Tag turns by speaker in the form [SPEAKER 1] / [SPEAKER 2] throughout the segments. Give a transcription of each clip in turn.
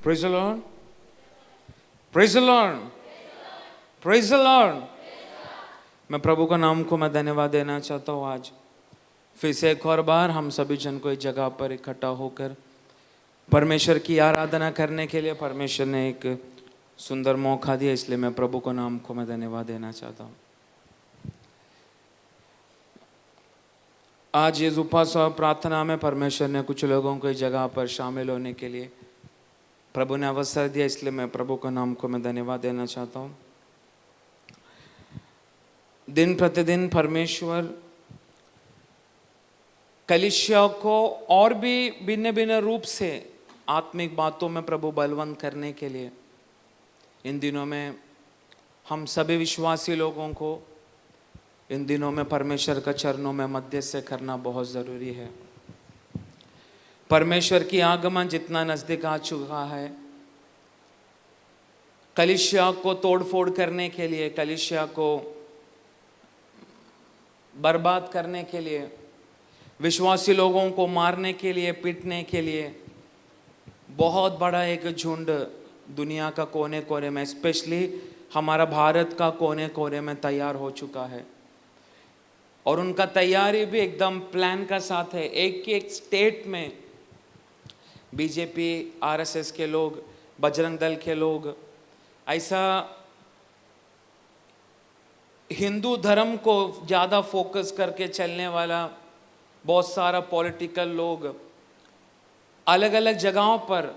[SPEAKER 1] Praise the Lord, praise the Lord, praise the Lord. मैं प्रभु का नाम को मैं धन्यवाद देना चाहता हूँ। आज फिर से एक और बार हम सभी जन को एक जगह पर इकट्ठा होकर परमेश्वर की आराधना करने के लिए परमेश्वर ने एक सुंदर मौका दिया, इसलिए मैं प्रभु को नाम को मैं धन्यवाद देना चाहता हूँ। आज इस उपवास और प्रार्थना में परमेश्वर ने कुछ लोगों को इस जगह पर शामिल होने के लिए प्रभु ने अवसर दिया, इसलिए मैं प्रभु का नाम को मैं धन्यवाद देना चाहता हूँ। दिन प्रतिदिन परमेश्वर कलीसिया को और भी भिन्न भिन्न रूप से आत्मिक बातों में प्रभु बलवंत करने के लिए इन दिनों में हम सभी विश्वासी लोगों को इन दिनों में परमेश्वर का चरणों में मध्यस्थता करना बहुत ज़रूरी है। परमेश्वर की आगमन जितना नज़दीक आ चुका है, कलीसिया को तोड़फोड़ करने के लिए, कलीसिया को बर्बाद करने के लिए, विश्वासी लोगों को मारने के लिए, पीटने के लिए बहुत बड़ा एक झुंड दुनिया का कोने कोने में, स्पेशली हमारा भारत का कोने कोने में तैयार हो चुका है। और उनका तैयारी भी एकदम प्लान का साथ है। एक स्टेट में बीजेपी, आरएसएस के लोग, बजरंग दल के लोग, ऐसा हिंदू धर्म को ज़्यादा फोकस करके चलने वाला बहुत सारा पॉलिटिकल लोग अलग अलग जगहों पर,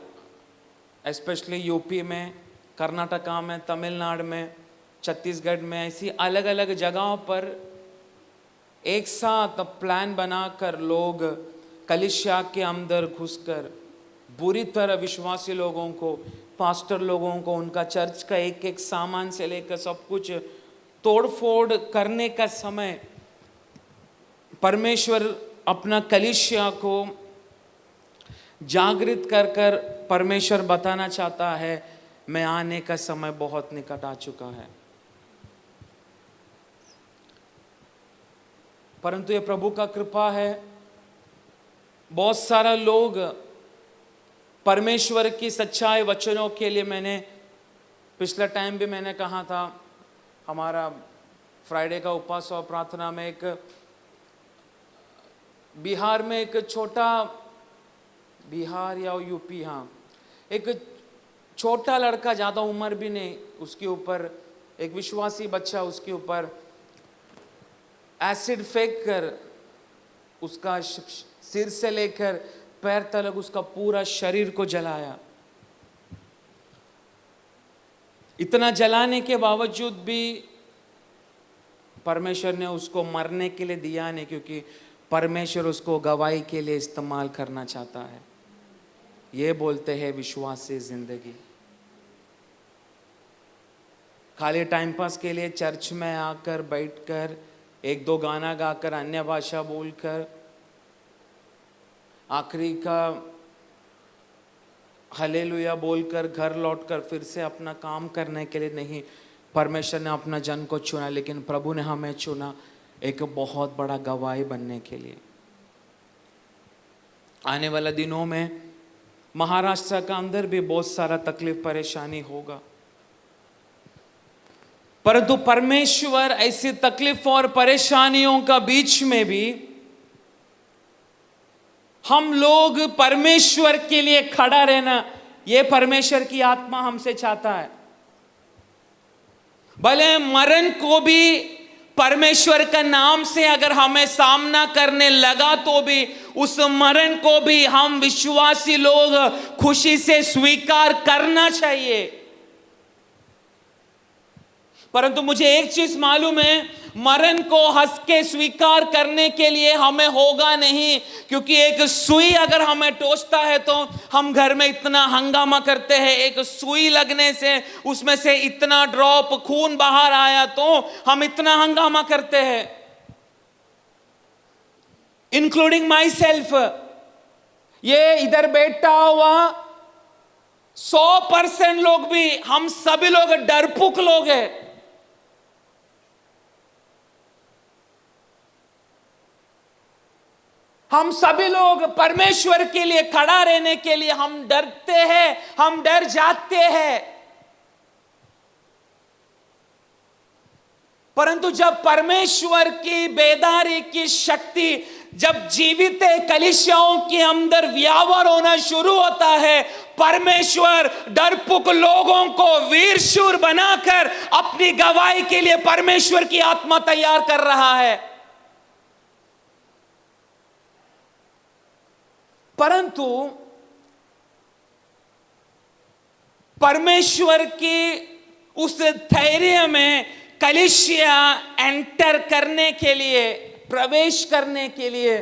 [SPEAKER 1] स्पेशली यूपी में, कर्नाटका में, तमिलनाडु में, छत्तीसगढ़ में, ऐसी अलग अलग जगहों पर एक साथ प्लान बनाकर लोग कलीसिया के अंदर घुसकर बुरी तरह विश्वासी लोगों को, पास्टर लोगों को, उनका चर्च का एक एक सामान से लेकर सब कुछ तोड़फोड़ करने का समय परमेश्वर अपना कलीसिया को जागृत कर कर परमेश्वर बताना चाहता है, मैं आने का समय बहुत निकट आ चुका है। परंतु ये प्रभु का कृपा है, बहुत सारा लोग परमेश्वर की सच्चाई वचनों के लिए, मैंने पिछला टाइम भी मैंने कहा था, हमारा फ्राइडे का उपवास और प्रार्थना में एक बिहार में एक छोटा, बिहार या यूपी, हाँ, एक छोटा लड़का, ज़्यादा उम्र भी नहीं, उसके ऊपर एक विश्वासी बच्चा, उसके ऊपर एसिड फेंक कर उसका सिर से लेकर पैर तक उसका पूरा शरीर को जलाया। इतना जलाने के बावजूद भी परमेश्वर ने उसको मरने के लिए दिया नहीं, क्योंकि परमेश्वर उसको गवाही के लिए इस्तेमाल करना चाहता है। ये बोलते हैं विश्वासी जिंदगी। खाली टाइम पास के लिए चर्च में आकर बैठकर एक दो गाना गाकर, अन्य भाषा बोलकर, आखिरी का हालेलुया बोलकर घर लौटकर फिर से अपना काम करने के लिए नहीं। परमेश्वर ने अपना जन को चुना, लेकिन प्रभु ने हमें चुना एक बहुत बड़ा गवाही बनने के लिए। आने वाले दिनों में महाराष्ट्र का अंदर भी बहुत सारा तकलीफ परेशानी होगा, परंतु परमेश्वर ऐसी तकलीफ और परेशानियों का बीच में भी हम लोग परमेश्वर के लिए खड़ा रहना, ये परमेश्वर की आत्मा हमसे चाहता है। भले मरण को भी परमेश्वर का नाम से अगर हमें सामना करने लगा, तो भी उस मरण को भी हम विश्वासी लोग खुशी से स्वीकार करना चाहिए। परंतु मुझे एक चीज मालूम है, मरण को हंस के स्वीकार करने के लिए हमें होगा नहीं, क्योंकि एक सुई अगर हमें टोचता है तो हम घर में इतना हंगामा करते हैं। एक सुई लगने से उसमें से इतना ड्रॉप खून बाहर आया तो हम इतना हंगामा करते हैं, इंक्लूडिंग माई सेल्फ। ये इधर बैठा हुआ 100% लोग भी, हम सभी लोग डरपुक लोग हैं। हम सभी लोग परमेश्वर के लिए खड़ा रहने के लिए हम डरते हैं, हम डर जाते हैं। परंतु जब परमेश्वर की बेदारी की शक्ति जब जीवित कलीसियाओं के अंदर व्यापार होना शुरू होता है, परमेश्वर डरपोक लोगों को वीर शूर बनाकर अपनी गवाही के लिए परमेश्वर की आत्मा तैयार कर रहा है। परंतु परमेश्वर की उस धैर्य में कलीसिया एंटर करने के लिए, प्रवेश करने के लिए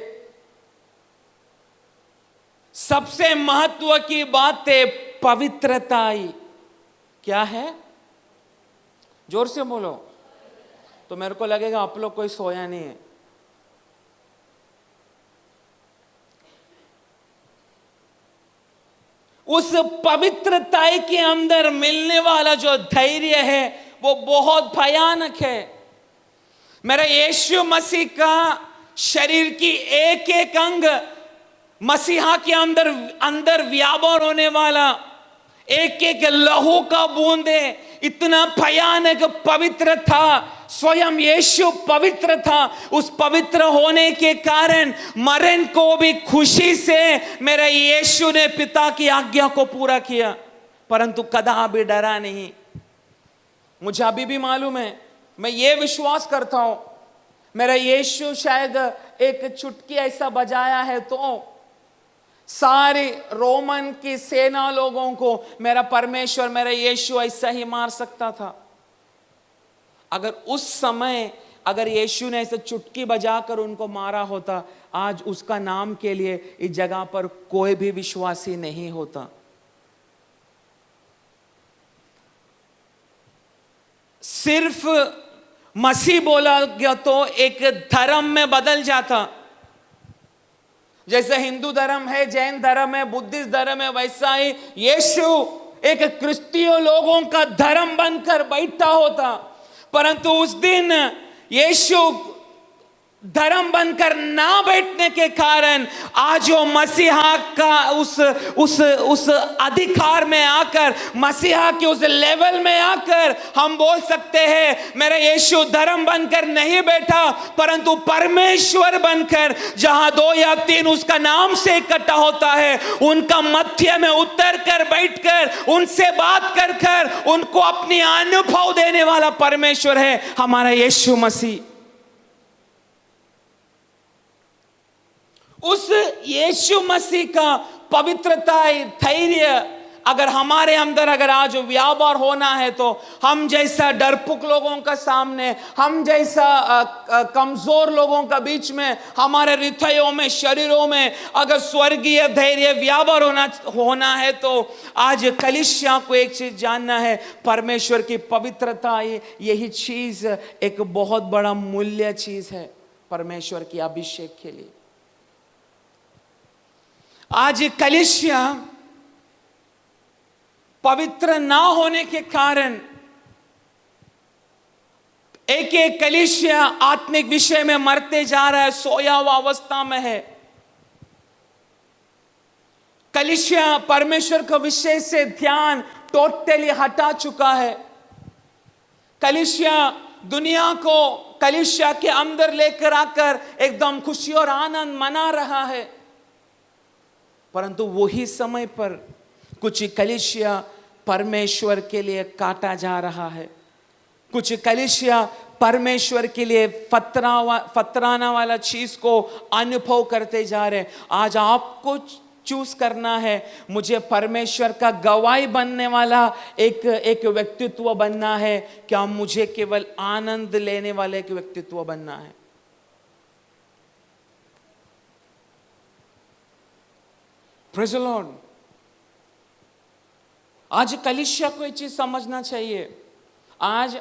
[SPEAKER 1] सबसे महत्व की बात है पवित्रता ही। क्या है? जोर से बोलो, तो मेरे को लगेगा आप लोग कोई सोया नहीं है। उस पवित्रता के अंदर मिलने वाला जो धैर्य है वो बहुत भयानक है। मेरा यीशु मसीह का शरीर की एक एक अंग मसीहा के अंदर व्यापार होने वाला एक एक लहू का बूंदे इतना भयानक पवित्र था। स्वयं यीशु पवित्र था। उस पवित्र होने के कारण मरण को भी खुशी से मेरे यीशु ने पिता की आज्ञा को पूरा किया, परंतु कदापि डरा नहीं। मुझे अभी भी मालूम है, मैं ये विश्वास करता हूं, मेरा यीशु शायद एक चुटकी ऐसा बजाया है तो सारे रोमन की सेना लोगों को मेरा परमेश्वर, मेरा यीशु ऐसा ही मार सकता था। अगर उस समय अगर यीशु ने ऐसे चुटकी बजाकर उनको मारा होता, आज उसका नाम के लिए इस जगह पर कोई भी विश्वासी नहीं होता। सिर्फ मसीह बोला गया तो एक धर्म में बदल जाता। जैसे हिंदू धर्म है, जैन धर्म है, बुद्धिस्ट धर्म है, वैसा ही यीशु एक क्रिस्तियों लोगों का धर्म बनकर बैठा होता। परंतु उस दिन यीशु धर्म बनकर ना बैठने के कारण आज वो मसीहा का उस अधिकार में आकर, मसीहा के उस लेवल में आकर हम बोल सकते हैं मेरा यीशु धर्म बनकर नहीं बैठा, परंतु परमेश्वर बनकर जहां 2 या 3 उसका नाम से इकट्ठा होता है, उनका मध्य में उतर कर बैठकर उनसे बात कर कर उनको अपनी अनुभव देने वाला परमेश्वर है हमारा यीशु मसीह। उस यीशु मसीह का पवित्रता, धैर्य अगर हमारे अंदर अगर आज व्यापार होना है तो हम जैसा डरपुक लोगों का सामने, हम जैसा कमजोर लोगों का बीच में, हमारे हृदयों में, शरीरों में अगर स्वर्गीय धैर्य व्यापार होना है तो आज कलीसिया को एक चीज जानना है, परमेश्वर की पवित्रता, यही चीज एक बहुत बड़ा मूल्य चीज है परमेश्वर की अभिषेक के लिए। आज कलीसिया पवित्र ना होने के कारण एक एक कलीसिया आत्मिक विषय में मरते जा रहा है, सोया हुआ अवस्था में है। कलीसिया परमेश्वर के विषय से ध्यान टोटली हटा चुका है। कलीसिया दुनिया को कलीसिया के अंदर लेकर आकर एकदम खुशी और आनंद मना रहा है, परंतु वही समय पर कुछ कलीसिया परमेश्वर के लिए काटा जा रहा है। कुछ कलीसिया परमेश्वर के लिए फतराना वाला चीज को अनुभव करते जा रहे हैं। आज आपको चूज करना है, मुझे परमेश्वर का गवाही बनने वाला एक व्यक्तित्व बनना है, क्या मुझे केवल आनंद लेने वाले एक व्यक्तित्व बनना है। Praise the Lord. आज कलीसिया को एक चीज समझना चाहिए। आज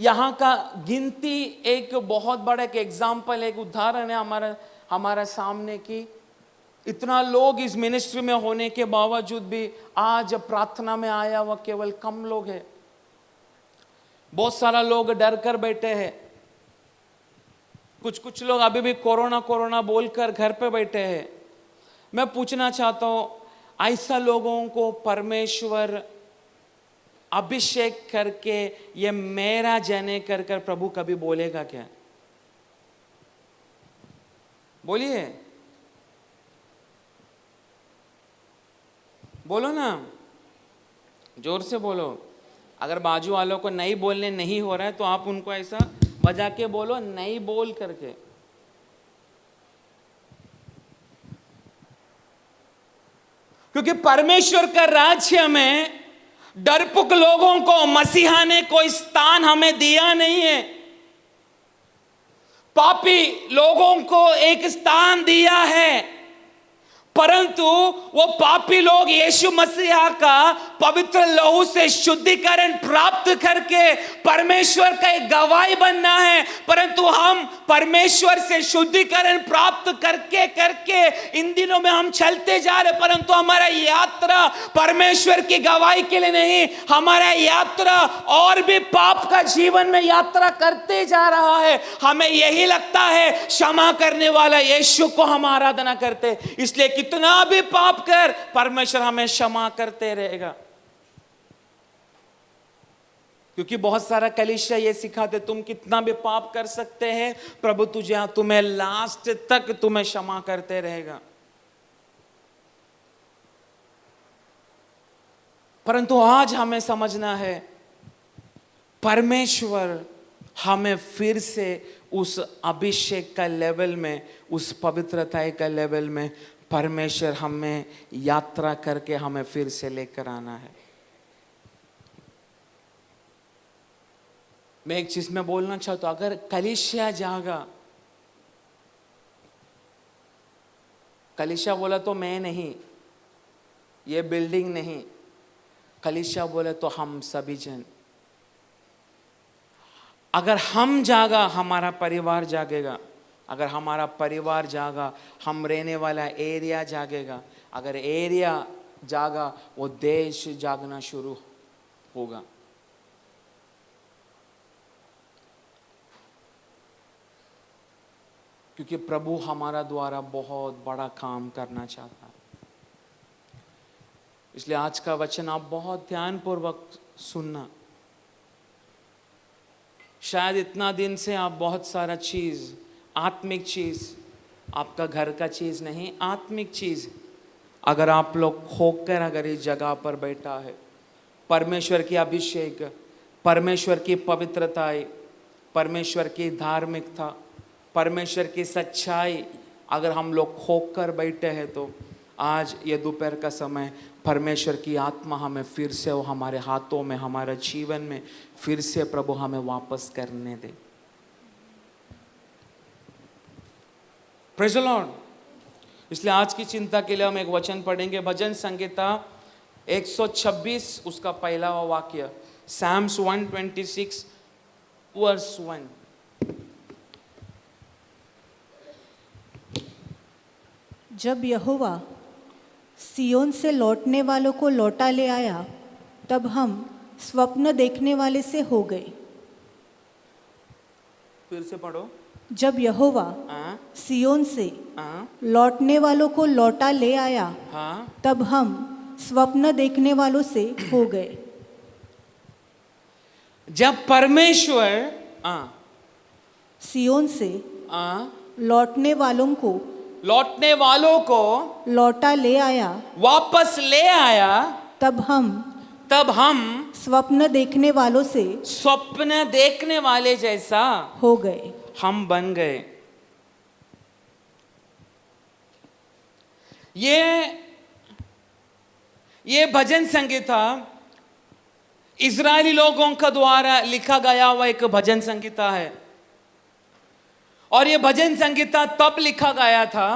[SPEAKER 1] यहाँ का गिनती एक बहुत बड़ा एक एग्जाम्पल, एक उदाहरण है हमारा सामने की इतना लोग इस मिनिस्ट्री में होने के बावजूद भी आज प्रार्थना में आया हुआ केवल कम लोग हैं। बहुत सारा लोग डर कर बैठे हैं। कुछ लोग अभी भी कोरोना कोरोना बोलकर घर पे बैठे हैं। मैं पूछना चाहता हूं, ऐसा लोगों को परमेश्वर अभिषेक करके ये मेरा जन है कर कर प्रभु कभी बोलेगा क्या? बोलिए, बोलो ना, जोर से बोलो। अगर बाजू वालों को नहीं बोलने नहीं हो रहा है तो आप उनको ऐसा बजा के बोलो, नहीं बोल करके। क्योंकि परमेश्वर का राज्य में डरपोक लोगों को मसीहा ने कोई स्थान हमें दिया नहीं है। पापी लोगों को एक स्थान दिया है, परंतु वो पापी लोग यीशु मसीहा का पवित्र लहू से शुद्धिकरण प्राप्त करके परमेश्वर का एक गवाही बनना है। परंतु हम परमेश्वर से शुद्धिकरण प्राप्त करके करके इन दिनों में हम चलते जा रहे, परंतु हमारा यात्रा परमेश्वर की गवाही के लिए नहीं, हमारा यात्रा और भी पाप का जीवन में यात्रा करते जा रहा है। हमें यही लगता है क्षमा करने वाला यीशु को हम आराधना करते, इसलिए कितना भी पाप कर परमेश्वर हमें क्षमा करते रहेगा। क्योंकि बहुत सारा कलीसिया ये सिखाते, तुम कितना भी पाप कर सकते हैं, प्रभु तुम्हें लास्ट तक तुम्हें क्षमा करते रहेगा। परंतु आज हमें समझना है, परमेश्वर हमें फिर से उस अभिषेक का लेवल में, उस पवित्रता का लेवल में परमेश्वर हमें यात्रा करके हमें फिर से लेकर आना है। मैं एक चीज में बोलना चाहता हूं, अगर कलीसिया जागा, कलीसिया बोला तो मैं नहीं, ये बिल्डिंग नहीं, कलीसिया बोले तो हम सभी जन, अगर हम जागा हमारा परिवार जागेगा, अगर हमारा परिवार जागा हम रहने वाला एरिया जागेगा, अगर एरिया जागा वो देश जागना शुरू होगा। क्योंकि प्रभु हमारा द्वारा बहुत बड़ा काम करना चाहता है। इसलिए आज का वचन आप बहुत ध्यानपूर्वक सुनना। शायद इतना दिन से आप बहुत सारा चीज, आत्मिक चीज, आपका घर का चीज नहीं, आत्मिक चीज अगर आप लोग खोकर अगर इस जगह पर बैठा है, परमेश्वर की अभिषेक, परमेश्वर की पवित्रता, परमेश्वर की धार्मिकता, परमेश्वर की सच्चाई अगर हम लोग खोकर बैठे हैं, तो आज ये दोपहर का समय परमेश्वर की आत्मा हमें फिर से वो हमारे हाथों में, हमारे जीवन में फिर से प्रभु हमें वापस करने दे। Praise the Lord. इसलिए आज की चिंता के लिए हम एक वचन पढ़ेंगे, भजन संहिता 126 उसका पहला वाक्य, Psalms 126 वर्स 1।
[SPEAKER 2] जब यहोवा सियोन से लौटने वालों को लौटा ले आया, तब हम स्वप्न देखने वाले से हो गए।
[SPEAKER 1] फिर से पढ़ो।
[SPEAKER 2] जब यहोवा सियोन से लौटने वालों को लौटा ले आया, तब हम स्वप्न देखने वालों से हो गए।
[SPEAKER 1] जब परमेश्वर
[SPEAKER 2] सियोन से लौटने वालों को लौटा ले आया,
[SPEAKER 1] वापस ले आया,
[SPEAKER 2] तब हम स्वप्न देखने वालों से,
[SPEAKER 1] स्वप्न देखने वाले जैसा
[SPEAKER 2] हो गए,
[SPEAKER 1] हम बन गए। ये भजन संगीता इजरायली लोगों का द्वारा लिखा गया हुआ एक भजन संगीता है। और ये भजन संगीता तब लिखा गया था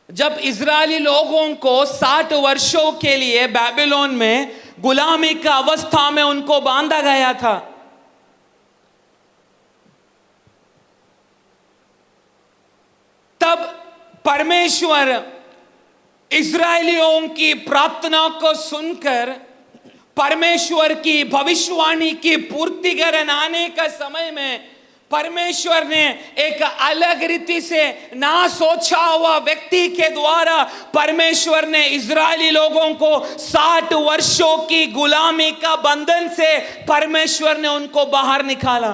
[SPEAKER 1] जब इजरायली लोगों को 60 वर्षों के लिए बेबीलोन में गुलामी की अवस्था में उनको बांधा गया था। तब परमेश्वर इजरायलियों की प्रार्थना को सुनकर परमेश्वर की भविष्यवाणी की पूर्ति करने आने का समय में परमेश्वर ने एक अलग रीति से ना सोचा हुआ व्यक्ति के द्वारा परमेश्वर ने इजरायली लोगों को 60 वर्षों की गुलामी का बंधन से परमेश्वर ने उनको बाहर निकाला।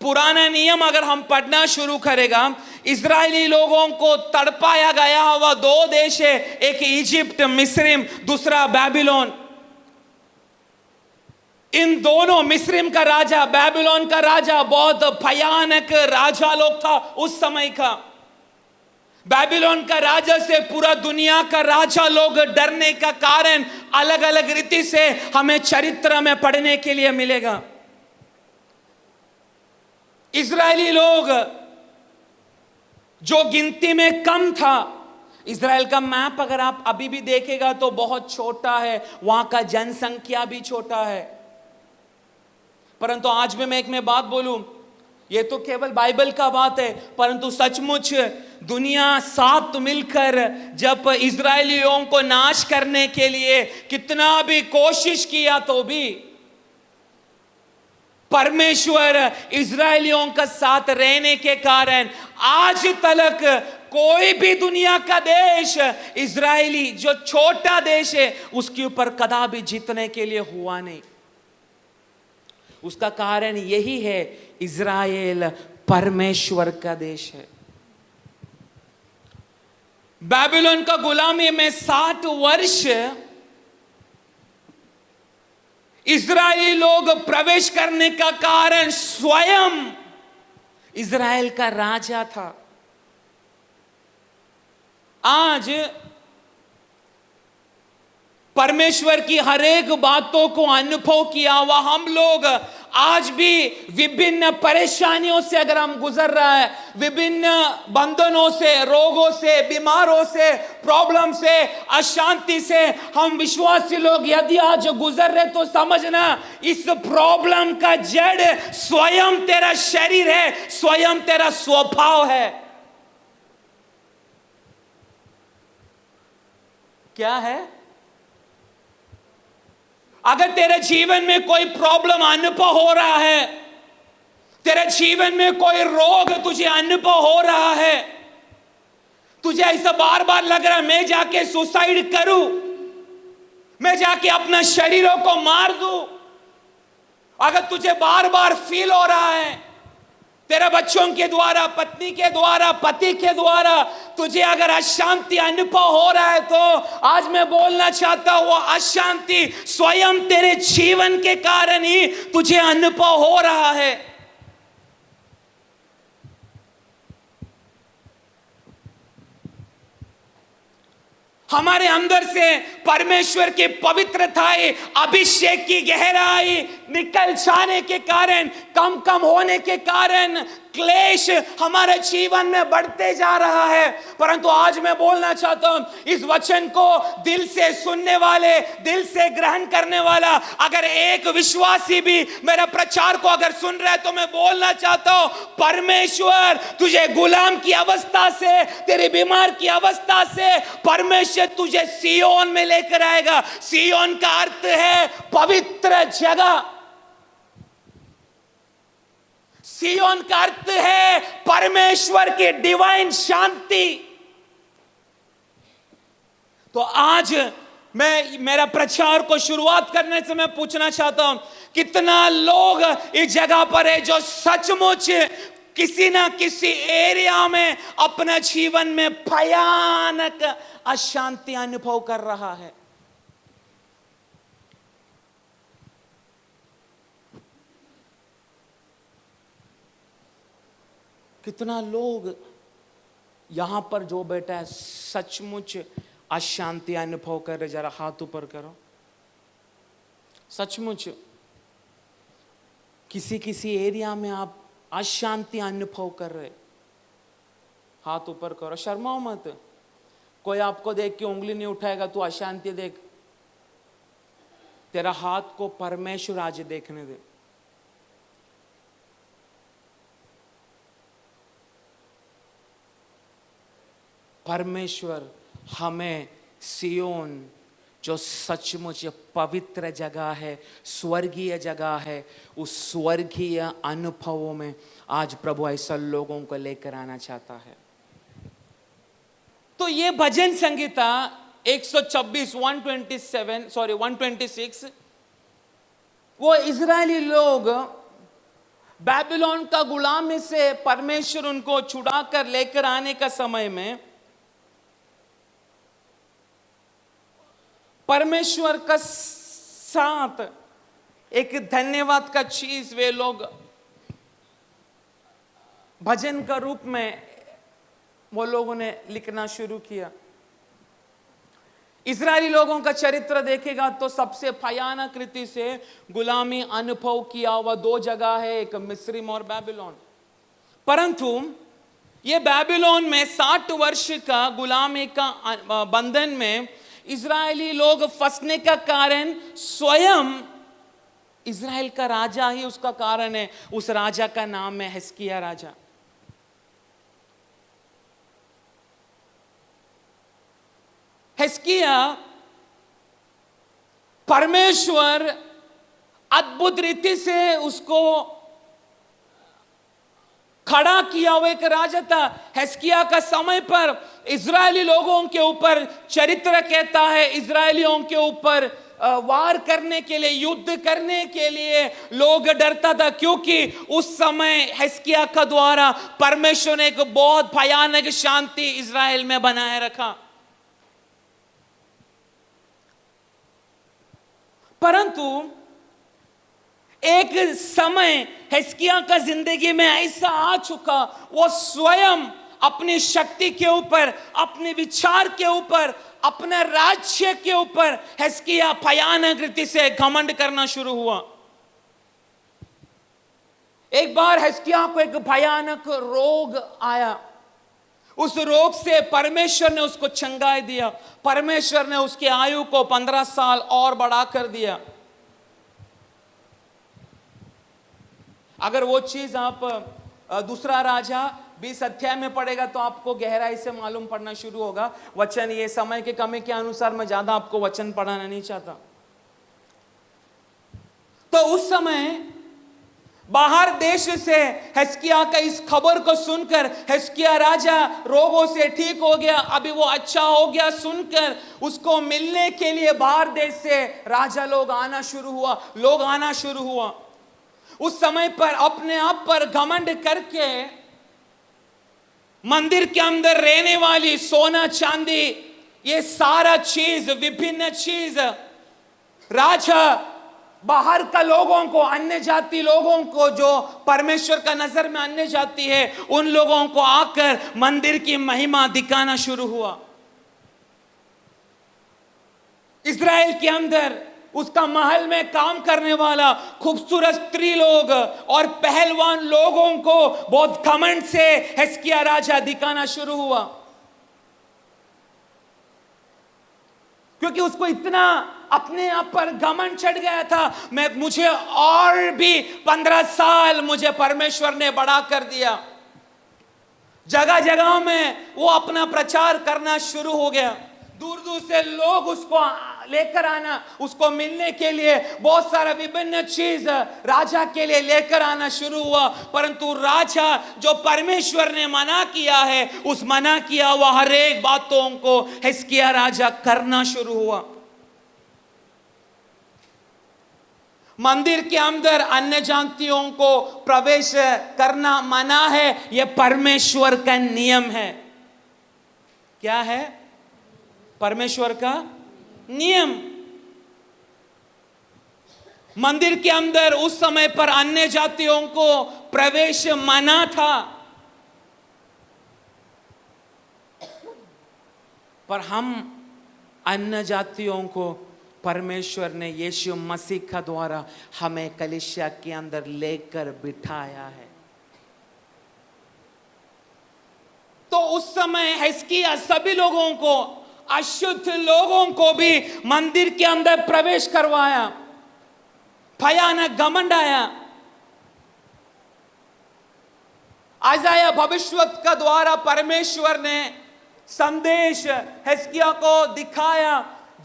[SPEAKER 1] पुराना नियम अगर हम पढ़ना शुरू करेगा, इजरायली लोगों को तड़पाया गया हुआ 2 देश है, एक इजिप्ट मिस्रिम, दूसरा बेबीलोन। इन दोनों, मिस्रिम का राजा, बेबीलोन का राजा, बहुत भयानक राजा लोग था उस समय का। बेबीलोन का राजा से पूरा दुनिया का राजा लोग डरने का कारण अलग अलग रीति से हमें चरित्र में पढ़ने के लिए मिलेगा। इजरायली लोग जो गिनती में कम था, इजराइल का मैप अगर आप अभी भी देखेगा तो बहुत छोटा है, वहां का जनसंख्या भी छोटा है। परंतु आज भी मैं बात बोलूं, ये तो केवल बाइबल का बात है, परंतु सचमुच दुनिया साथ मिलकर जब इजरायलियों को नाश करने के लिए कितना भी कोशिश किया तो भी परमेश्वर इजरायलियों का साथ रहने के कारण आज तक कोई भी दुनिया का देश इजरायली जो छोटा देश है उसके ऊपर कदापि जीतने के लिए हुआ नहीं। उसका कारण यही है, इजराइल परमेश्वर का देश है। बेबीलोन का गुलामी में 60 वर्ष इजरायली लोग प्रवेश करने का कारण स्वयं इजराइल का राजा था। आज परमेश्वर की हर एक बातों को अनुभव किया हुआ हम लोग आज भी विभिन्न परेशानियों से अगर हम गुजर रहा है, विभिन्न बंधनों से, रोगों से, बीमारों से, प्रॉब्लम से, अशांति से हम विश्वासी लोग यदि आज गुजर रहे तो समझना इस प्रॉब्लम का जड़ स्वयं तेरा शरीर है, स्वयं तेरा स्वभाव है। क्या है? अगर तेरे जीवन में कोई प्रॉब्लम अनुभव हो रहा है, तेरे जीवन में कोई रोग तुझे अनुभव हो रहा है, तुझे ऐसा बार बार लग रहा है मैं जाके सुसाइड करूं, मैं जाके अपना शरीरों को मार दूं, अगर तुझे बार बार फील हो रहा है तेरे बच्चों के द्वारा, पत्नी के द्वारा, पति के द्वारा तुझे अगर अशांति अनुभव हो रहा है तो आज मैं बोलना चाहता हूं वो अशांति स्वयं तेरे जीवन के कारण ही तुझे अनुभव हो रहा है। हमारे अंदर से परमेश्वर की पवित्रताई, अभिषेक की गहराई निकल जाने के कारण, कम होने के कारण क्लेश हमारे जीवन में बढ़ते जा रहा है। परंतु आज मैं बोलना चाहता हूं, इस वचन को दिल से सुनने वाले, दिल से ग्रहण करने वाला अगर एक विश्वासी भी मेरा प्रचार को अगर सुन रहा है तो मैं बोलना चाहता हूं परमेश्वर तुझे गुलाम की अवस्था से, तेरी बीमार की अवस्था से परमेश्वर तुझे सियोन में लेकर आएगा। सियोन का अर्थ है पवित्र जगह, सियोन का अर्थ है परमेश्वर की डिवाइन शांति। तो आज मैं मेरा प्रचार को शुरुआत करने से मैं पूछना चाहता हूं कितना लोग इस जगह पर है जो सचमुच किसी ना किसी एरिया में अपने जीवन में भयानक अशांति अनुभव कर रहा है। कितना लोग यहां पर जो बैठा है सचमुच अशांति अनुभव कर रहे, जरा हाथ ऊपर करो। सचमुच किसी एरिया में आप अशांति अनुभव कर रहे, हाथ ऊपर करो, शर्माओ मत। कोई आपको देख के उंगली नहीं उठाएगा, तू अशांति देख, तेरा हाथ को परमेश्वर आज देखने दे। परमेश्वर हमें सियोन जो सचमुच पवित्र जगह है, स्वर्गीय जगह है, उस स्वर्गीय अनुभवों में आज प्रभु ऐसा लोगों को लेकर आना चाहता है। तो ये भजन संगीता 126 वो इजरायली लोग बैबिलोन का गुलामी से परमेश्वर उनको छुड़ा कर लेकर आने का समय में परमेश्वर का साथ एक धन्यवाद का चीज वे लोग भजन का रूप में वो लोगों ने लिखना शुरू किया। इजरायली लोगों का चरित्र देखेगा तो सबसे भयानक रीति से गुलामी अनुभव किया हुआ दो जगह है, एक मिस्र और बैबिलोन। परंतु ये बैबिलोन में 60 वर्ष का गुलामी का बंधन में इजरायली लोग फंसने का कारण स्वयं इजराइल का राजा ही उसका कारण है। उस राजा का नाम है हिजकिय्याह राजा। हिजकिय्याह परमेश्वर अद्भुत रीति से उसको खड़ा किया हुआ एक राजा था। हिजकिय्याह का समय पर इजरायली लोगों के ऊपर चरित्र कहता है, इजरायलियों के ऊपर वार करने के लिए, युद्ध करने के लिए लोग डरता था, क्योंकि उस समय हिजकिय्याह का द्वारा परमेश्वर ने एक बहुत भयानक शांति इजराइल में बनाए रखा। परंतु एक समय हिजकिय्याह का जिंदगी में ऐसा आ चुका, वो स्वयं अपनी शक्ति के ऊपर, अपने विचार के ऊपर, अपने राज्य के ऊपर हिजकिय्याह भयानक रीति से घमंड करना शुरू हुआ। एक बार हिजकिय्याह को एक भयानक रोग आया। उस रोग से परमेश्वर ने उसको चंगाई दिया। परमेश्वर ने उसकी आयु को 15 साल और बढ़ा कर दिया। अगर वो चीज आप दूसरा राजा 20 अध्याय में पढ़ेगा तो आपको गहराई से मालूम पड़ना शुरू होगा। वचन, ये समय के कमी के अनुसार मैं ज्यादा आपको वचन पढ़ाना नहीं चाहता। तो उस समय बाहर देश से हिजकिय्याह का इस खबर को सुनकर हिजकिय्याह राजा रोगों से ठीक हो गया, अभी वो अच्छा हो गया सुनकर उसको मिलने के लिए बाहर देश से राजा लोग आना शुरू हुआ। उस समय पर अपने आप पर घमंड करके मंदिर के अंदर रहने वाली सोना चांदी, ये सारा चीज, विभिन्न चीज राजा बाहर का लोगों को, अन्य जाति लोगों को, जो परमेश्वर का नजर में अन्य जाति है, उन लोगों को आकर मंदिर की महिमा दिखाना शुरू हुआ। इजराइल के अंदर उसका महल में काम करने वाला खूबसूरत स्त्री लोग और पहलवान लोगों को बहुत घमंड से हिजकिय्याह राजा दिखाना शुरू हुआ, क्योंकि उसको इतना अपने आप पर घमंड चढ़ गया था। मुझे और भी 15 साल मुझे परमेश्वर ने बढ़ा कर दिया। जगह जगह में वो अपना प्रचार करना शुरू हो गया। दूर दूर से लोग उसको लेकर आना, उसको मिलने के लिए बहुत सारा विभिन्न चीज राजा के लिए लेकर आना शुरू हुआ। परंतु राजा जो परमेश्वर ने मना किया है, उस मना किया हुआ हर एक बातों को हिजकिय्याह राजा करना शुरू हुआ। मंदिर के अंदर अन्य जातियों को प्रवेश करना मना है, यह परमेश्वर का नियम है। क्या है? परमेश्वर का नियम। मंदिर के अंदर उस समय पर अन्य जातियों को प्रवेश मना था, पर हम अन्य जातियों को परमेश्वर ने यीशु मसीह का द्वारा हमें कलीसिया के अंदर लेकर बिठाया है। तो उस समय हिजकिय्याह सभी लोगों को, अशुद्ध लोगों को भी मंदिर के अंदर प्रवेश करवाया। भयानक घमंड आया। यशायाह भविष्यवक्ता का द्वारा परमेश्वर ने संदेश हिजकिय्याह को दिखाया,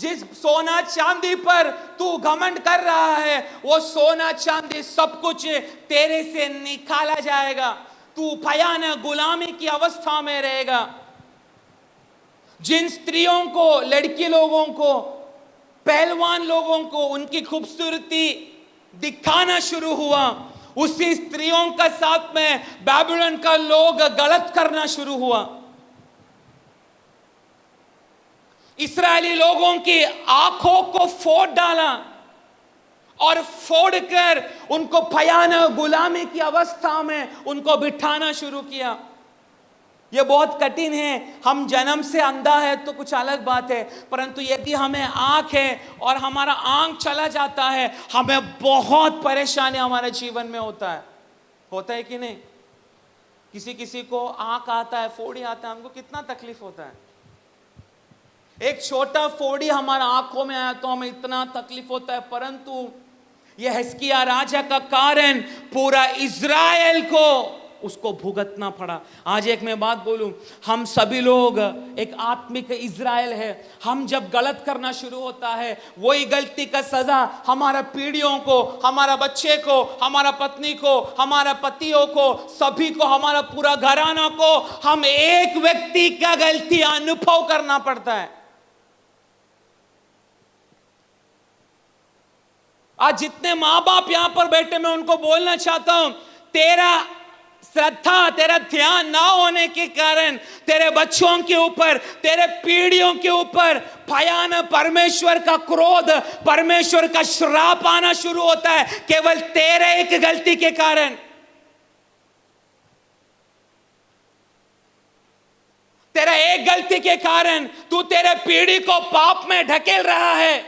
[SPEAKER 1] जिस सोना चांदी पर तू घमंड कर रहा है, वो सोना चांदी सब कुछ तेरे से निकाला जाएगा। तू भयानक गुलामी की अवस्था में रहेगा। जिन स्त्रियों को, लड़की लोगों को, पहलवान लोगों को उनकी खूबसूरती दिखाना शुरू हुआ, उसी स्त्रियों का साथ में बाबिलोन का लोग गलत करना शुरू हुआ। इस्राएली लोगों की आंखों को फोड़ डाला और फोड़कर उनको भयानक गुलामी की अवस्था में उनको बिठाना शुरू किया। यह बहुत कठिन है। हम जन्म से अंधा है तो कुछ अलग बात है, परंतु यदि हमें आंख है और हमारा आंख चला जाता है, हमें बहुत परेशानी हमारे जीवन में होता है कि नहीं? किसी किसी को आंख आता है, फोड़ी आता है, हमको कितना तकलीफ होता है। एक छोटा फोड़ी हमारा आंखों में आया तो हमें इतना तकलीफ होता है, परंतु यह हिजकिय्याह राजा का कारण पूरा इज़राइल को उसको भुगतना पड़ा। आज एक मैं बात बोलूं, हम सभी लोग एक आत्मिक इज़राइल है। हम जब गलत करना शुरू होता है, वही गलती का सजा हमारा पीढ़ियों को, हमारा बच्चे को, हमारा पत्नी को, हमारा पतियों को, सभी को, हमारा पूरा घराना को, हम एक व्यक्ति का गलती अनुभव करना पड़ता है। आज जितने माँ बाप यहां पर बैठे, मैं उनको बोलना चाहता हूं, तेरा श्रद्धा, तेरा ध्यान ना होने के कारण तेरे बच्चों के ऊपर, तेरे पीढ़ियों के ऊपर भयानक परमेश्वर का क्रोध, परमेश्वर का श्राप आना शुरू होता है, केवल तेरे एक गलती के कारण। तेरा एक गलती के कारण तू तेरे पीढ़ी को पाप में ढकेल रहा है।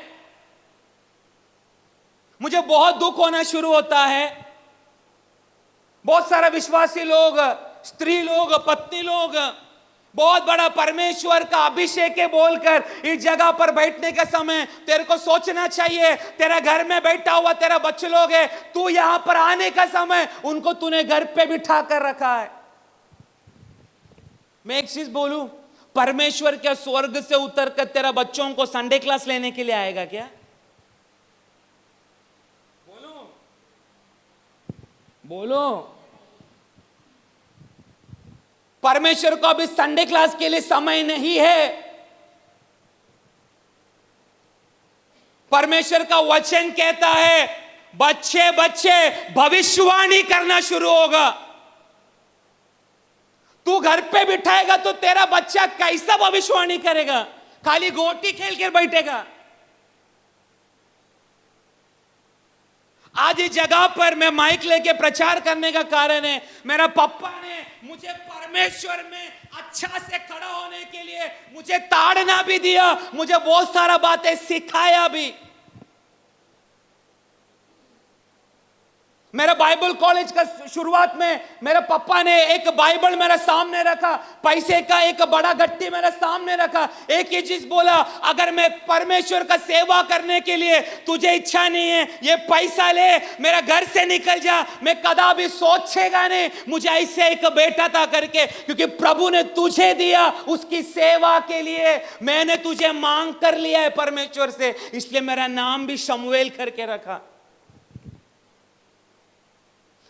[SPEAKER 1] मुझे बहुत दुख होना शुरू होता है। बहुत सारे विश्वासी लोग, स्त्री लोग, पत्नी लोग बहुत बड़ा परमेश्वर का अभिषेक है बोलकर इस जगह पर बैठने के समय तेरे को सोचना चाहिए, तेरा घर में बैठा हुआ तेरा बच्चे लोग है, तू यहां पर आने का समय उनको तूने घर पे बिठा कर रखा है। मैं एक चीज बोलूं, परमेश्वर क्या स्वर्ग से उतर कर तेरा बच्चों को संडे क्लास लेने के लिए आएगा क्या? बोलो। परमेश्वर को अभी संडे क्लास के लिए समय नहीं है। परमेश्वर का वचन कहता है बच्चे बच्चे भविष्यवाणी करना शुरू होगा। तू घर पे बिठाएगा तो तेरा बच्चा कैसा भविष्यवाणी करेगा? खाली गोटी खेल कर बैठेगा। आज इस जगह पर मैं माइक लेके प्रचार करने का कारण है, मेरा पापा ने मुझे परमेश्वर में अच्छा से खड़ा होने के लिए मुझे ताड़ना भी दिया, मुझे बहुत सारा बातें सिखाया भी। मेरा बाइबल कॉलेज का शुरुआत में मेरे पापा ने एक बाइबल मेरे सामने रखा, पैसे का एक बड़ा गट्टी मेरे सामने रखा, एक ही चीज बोला, अगर मैं परमेश्वर का सेवा करने के लिए तुझे इच्छा नहीं है, ये पैसा ले, मेरा घर से निकल जा, मैं कदा भी सोचेगा नहीं मुझे ऐसे एक बेटा था करके, क्योंकि प्रभु ने तुझे दिया उसकी सेवा के लिए, मैंने तुझे मांग कर लिया है परमेश्वर से, इसलिए मेरा नाम भी शमूएल करके रखा।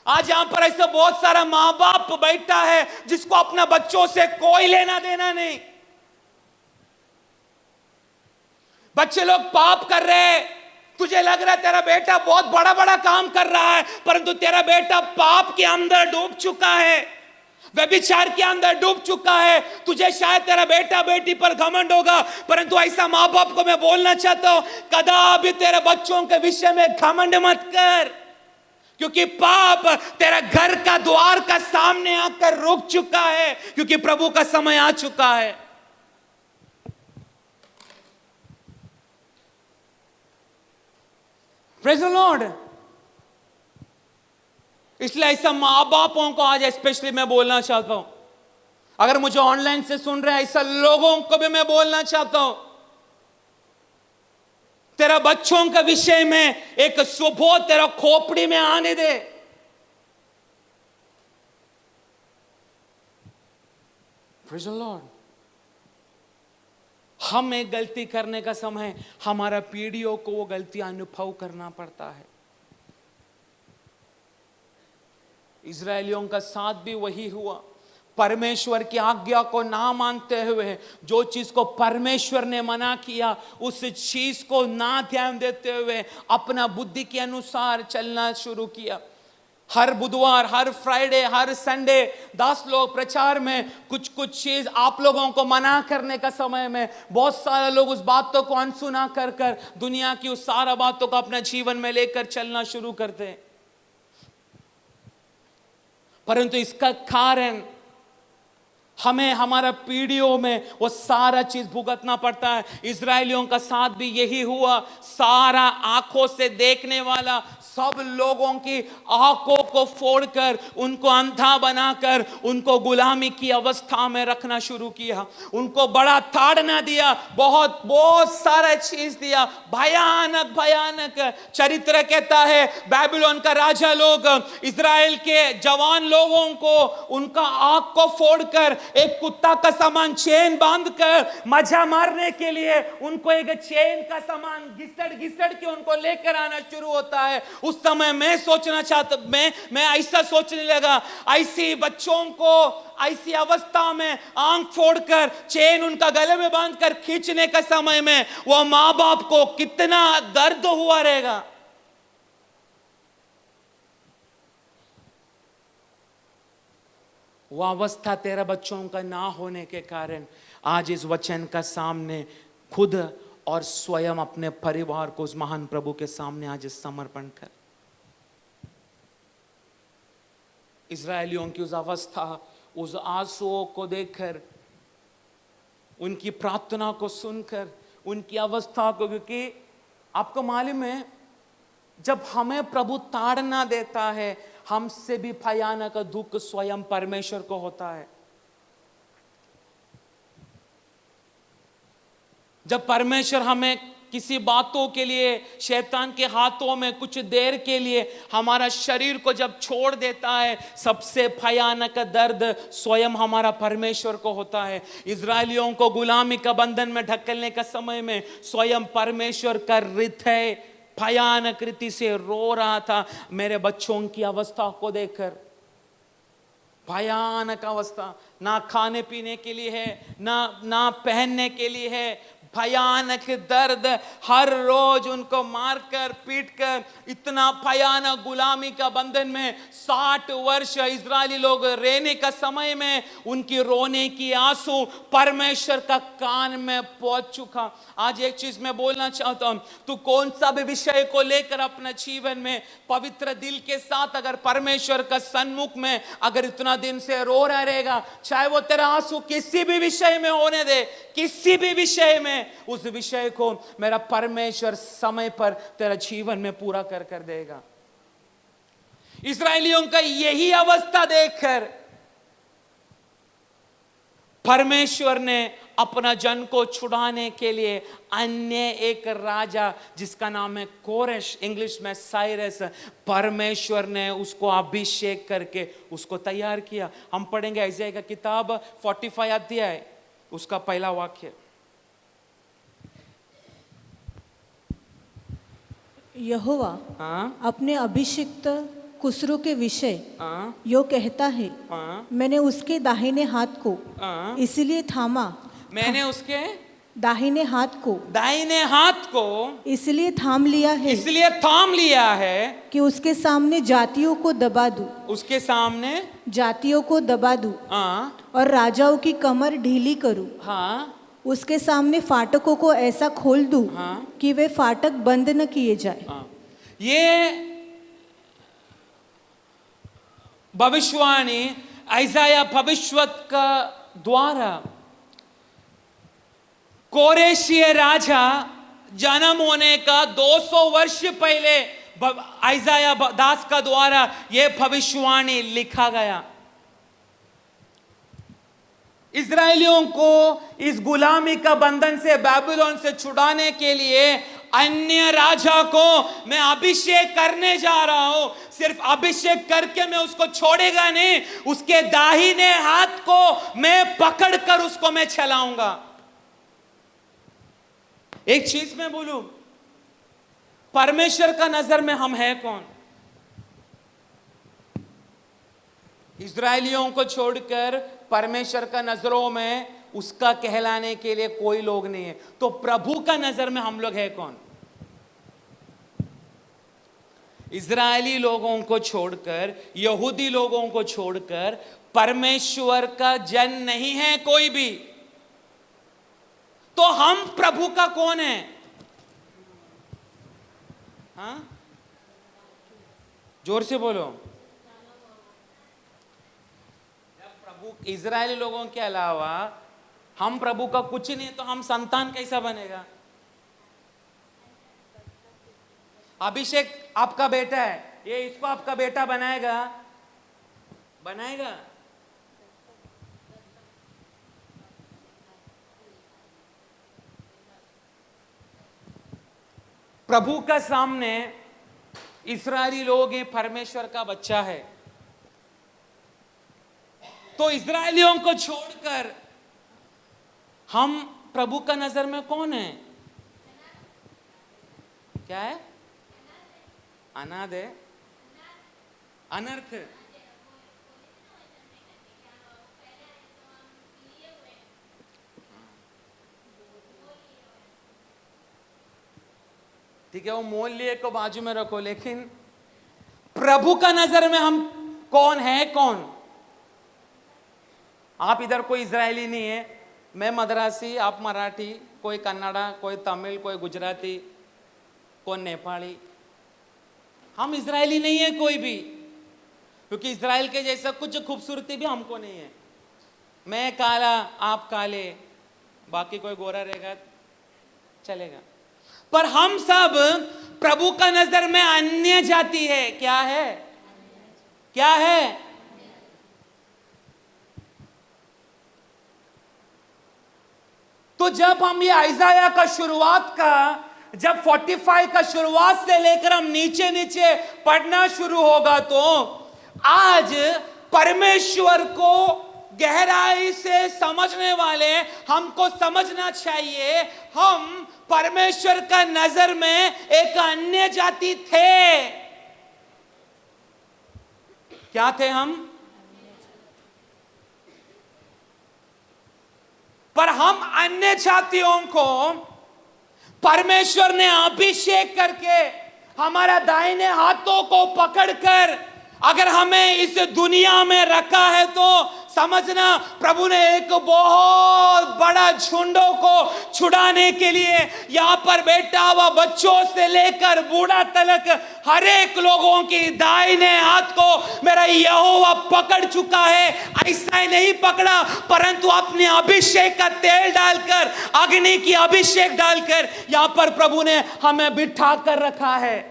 [SPEAKER 1] आज यहां पर ऐसा बहुत सारा मां बाप बैठा है जिसको अपना बच्चों से कोई लेना देना नहीं। बच्चे लोग पाप कर रहे हैं, तुझे लग रहा है तेरा बेटा बहुत बड़ा बड़ा काम कर रहा है, परंतु तेरा बेटा पाप के अंदर डूब चुका है, व्यभिचार के अंदर डूब चुका है। तुझे शायद तेरा बेटा बेटी पर घमंड होगा, परंतु ऐसा मां बाप को मैं बोलना चाहता हूं, कदापि तेरे बच्चों के विषय में घमंड मत कर, क्योंकि पाप तेरा घर का द्वार का सामने आकर रुक चुका है, क्योंकि प्रभु का समय आ चुका है। Praise the Lord. इसलिए ऐसा मां बापों को आज स्पेशली मैं बोलना चाहता हूं, अगर मुझे ऑनलाइन से सुन रहे हैं ऐसा लोगों को भी मैं बोलना चाहता हूं, तेरा बच्चों के विषय में एक सुबोध तेरा खोपड़ी में आने दे। Praise the Lord. हम एक गलती करने का समय हमारा पीढ़ियों को वो गलती अनुभव करना पड़ता है। इजरायलियों का साथ भी वही हुआ। परमेश्वर की आज्ञा को ना मानते हुए, जो चीज को परमेश्वर ने मना किया उस चीज को ना ध्यान देते हुए अपना बुद्धि के अनुसार चलना शुरू किया। हर बुधवार, हर फ्राइडे, हर संडे 10 लोग प्रचार में कुछ चीज आप लोगों को मना करने का समय में बहुत सारे लोग उस बातों को अनसुना कर दुनिया की उस सारा बातों को अपना जीवन में लेकर चलना शुरू करते हैं। परंतु इसका कारण हमें हमारा पीढ़ियों में वो सारा चीज भुगतना पड़ता है। इजरायलियों का साथ भी यही हुआ। सारा आंखों से देखने वाला सब लोगों की आंखों को फोड़कर, उनको अंधा बनाकर, उनको गुलामी की अवस्था में रखना शुरू किया। उनको बड़ा ताड़ना दिया, बहुत सारा चीज दिया, भयानक भयानक। चरित्र कहता है बाबिलोन का राजा लोग इजराइल के जवान लोगों को उनका आंख को फोड़कर एक कुत्ता का समान चेन बांधकर मजा मारने के लिए उनको एक चेन का समान घिसड़ के उनको लेकर आना शुरू होता है। उस समय मैं सोचना चाहता, मैं ऐसा सोचने लगा, ऐसी बच्चों को ऐसी अवस्था में आंख फोड़कर चेन उनका गले में बांधकर खींचने का समय में वो मां बाप को कितना दर्द हुआ रहेगा। वो अवस्था तेरा बच्चों का ना होने के कारण आज इस वचन का सामने खुद और स्वयं अपने परिवार को उस महान प्रभु के सामने आज समर्पण कर। इजरायलियों की उस अवस्था, उस आंसुओं को देखकर, उनकी प्रार्थना को सुनकर, उनकी अवस्था को, क्योंकि आपको मालूम है जब हमें प्रभु ताड़ना देता है हमसे भी भयानक दुख स्वयं परमेश्वर को होता है। जब परमेश्वर हमें किसी बातों के लिए शैतान के हाथों में कुछ देर के लिए हमारा शरीर को जब छोड़ देता है, सबसे भयानक दर्द स्वयं हमारा परमेश्वर को होता है। इजरायलियों को गुलामी का बंधन में ढकेलने का समय में स्वयं परमेश्वर का हृदय भयानक रीति से रो रहा था मेरे बच्चों की अवस्था को देखकर। भयानक अवस्था, ना खाने पीने के लिए है, ना पहनने के लिए है, भयानक दर्द, हर रोज उनको मारकर पीटकर, इतना भयानक गुलामी का बंधन में 60 वर्ष इजरायली लोग रहने का समय में उनकी रोने की आंसू परमेश्वर का कान में पहुंच चुका। आज एक चीज मैं बोलना चाहता हूं, तू कौन सा भी विषय को लेकर अपने जीवन में पवित्र दिल के साथ अगर परमेश्वर का सन्मुख में अगर इतना दिन से रो रहा रहेगा, चाहे वो तेरा आंसू किसी भी विषय में होने दे, किसी भी विषय में, उस विषय को मेरा परमेश्वर समय पर तेरा जीवन में पूरा कर देगा। इस्राएलियों का यही अवस्था देखकर परमेश्वर ने अपना जन को छुड़ाने के लिए अन्य एक राजा जिसका नाम है कोरेश, इंग्लिश में साइरस, परमेश्वर ने उसको अभिषेक करके उसको तैयार किया। हम पढ़ेंगे ऐसाया का किताब 45 अध्याय उसका पहला वाक्य।
[SPEAKER 2] यहोवा अपने अभिषिक्त कुसरू के विषय यो कहता है, मैंने उसके दाहिने हाथ को इसलिए थामा,
[SPEAKER 1] मैंने उसके
[SPEAKER 2] दाहिने हाथ को इसलिए थाम लिया है कि उसके सामने जातियों को दबा दूं, और राजाओं की कमर ढीली करूं। उसके सामने फाटकों को ऐसा खोल दूं कि वे फाटक बंद न किए जाए।
[SPEAKER 1] ये भविष्यवाणी ऐसाया भविष्यवक्ता का द्वारा कोरेशिया राजा जन्म होने का 200 वर्ष पहले ऐसाया दास का द्वारा यह भविष्यवाणी लिखा गया। इजरायलियों को इस गुलामी का बंधन से, बाबिलोन से छुड़ाने के लिए अन्य राजा को मैं अभिषेक करने जा रहा हूं। सिर्फ अभिषेक करके मैं उसको छोड़ेगा नहीं, उसके दाहिने हाथ को मैं पकड़कर उसको मैं चलाऊंगा। एक चीज मैं बोलूं, परमेश्वर का नजर में हम हैं कौन? इजरायलियों को छोड़कर परमेश्वर का नजरों में उसका कहलाने के लिए कोई लोग नहीं है। तो प्रभु का नजर में हम लोग हैं कौन? इजरायली लोगों को छोड़कर, यहूदी लोगों को छोड़कर परमेश्वर का जन नहीं है कोई भी। तो हम प्रभु का कौन है? हाँ, जोर से बोलो। जब प्रभु इजरायली लोगों के अलावा हम प्रभु का कुछ नहीं, तो हम संतान कैसा बनेगा? अभिषेक आपका बेटा है, ये इसको आपका बेटा बनाएगा? बनाएगा? प्रभु का सामने इस्राएली लोग हैं, परमेश्वर का बच्चा है। तो इस्राएलियों को छोड़कर हम प्रभु का नजर में कौन है? क्या है? अनाथ है, अनर्थ। ठीक है, वो मोल लिए को बाजू में रखो, लेकिन प्रभु का नजर में हम कौन है? कौन? आप इधर कोई इजरायली नहीं है, मैं मद्रासी, आप मराठी, कोई कन्नड़ा, कोई तमिल, कोई गुजराती, कोई नेपाली। हम इजरायली नहीं है कोई भी, क्योंकि इजराइल के जैसा कुछ खूबसूरती भी हमको नहीं है। मैं काला, आप काले, बाकी कोई गोरा रहेगा चलेगा, पर हम सब प्रभु का नजर में अन्य जाति है। क्या है? क्या है? तो जब हम ये आइजाया का शुरुआत का, जब 45 का शुरुआत से लेकर हम नीचे नीचे पढ़ना शुरू होगा, तो आज परमेश्वर को गहराई से समझने वाले हमको समझना चाहिए, हम परमेश्वर का नजर में एक अन्य जाति थे। क्या थे हम? पर हम अन्य जातियों को परमेश्वर ने अभिषेक करके हमारा दाहिने हाथों को पकड़कर अगर हमें इस दुनिया में रखा है, तो समझना प्रभु ने एक बहुत बड़ा झुंडों को छुड़ाने के लिए यहाँ पर बैठा हुआ बच्चों से लेकर बूढ़ा तलक हर एक लोगों की दाहिने हाथ को मेरा यहोवा पकड़ चुका है। ऐसा ही नहीं पकड़ा, परंतु अपने अभिषेक का तेल डालकर, अग्नि की अभिषेक डालकर यहाँ पर प्रभु ने हमें बिठा कर रखा है।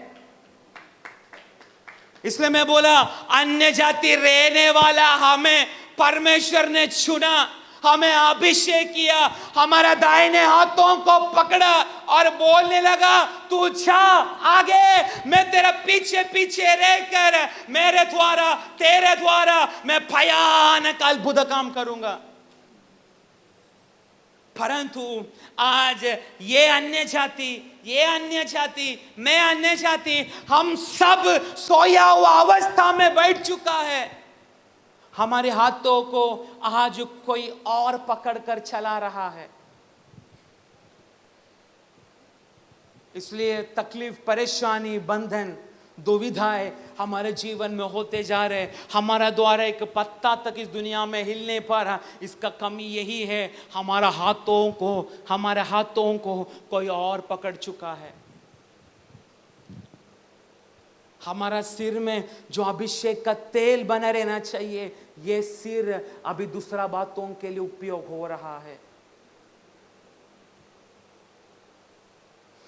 [SPEAKER 1] इसलिए मैं बोला, अन्य जाति रहने वाला हमें परमेश्वर ने चुना, हमें अभिषेक किया, हमारा दाहिने हाथों को पकड़ा और बोलने लगा, तू जा आगे, मैं तेरा पीछे पीछे रहकर मेरे द्वारा, तेरे द्वारा मैं भयानक अद्भुत काम करूंगा। परंतु आज ये अन्य जाति, मैं अन्य जाति, हम सब सोया हुआ अवस्था में बैठ चुका है। हमारे हाथों को आज कोई और पकड़कर चला रहा है। इसलिए तकलीफ, परेशानी, बंधन, दुविधाएं हमारे जीवन में होते जा रहे। हमारा द्वारा एक पत्ता तक इस दुनिया में हिलने पर, इसका कमी यही है, हमारे हाथों को कोई और पकड़ चुका है। हमारा सिर में जो अभिषेक का तेल बना रहना चाहिए, ये सिर अभी दूसरा बातों के लिए उपयोग हो रहा है।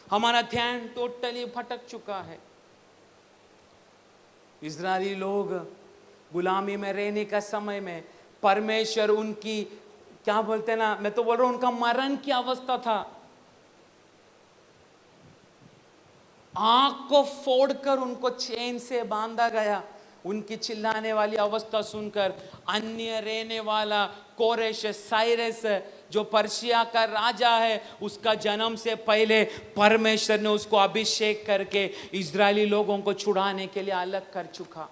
[SPEAKER 1] हमारा ध्यान टोटली भटक चुका है। इजरायली लोग गुलामी में रहने का समय में परमेश्वर उनकी, क्या बोलते हैं ना, मैं तो बोल रहा हूं, उनका मरण की अवस्था था। आंख को फोड़कर उनको चेन से बांधा गया। उनकी चिल्लाने वाली अवस्था सुनकर अन्य रहने वाला कोरेश, साइरस, जो पर्शिया का राजा है, उसका जन्म से पहले परमेश्वर ने उसको अभिषेक करके इजरायली लोगों को छुड़ाने के लिए अलग कर चुका।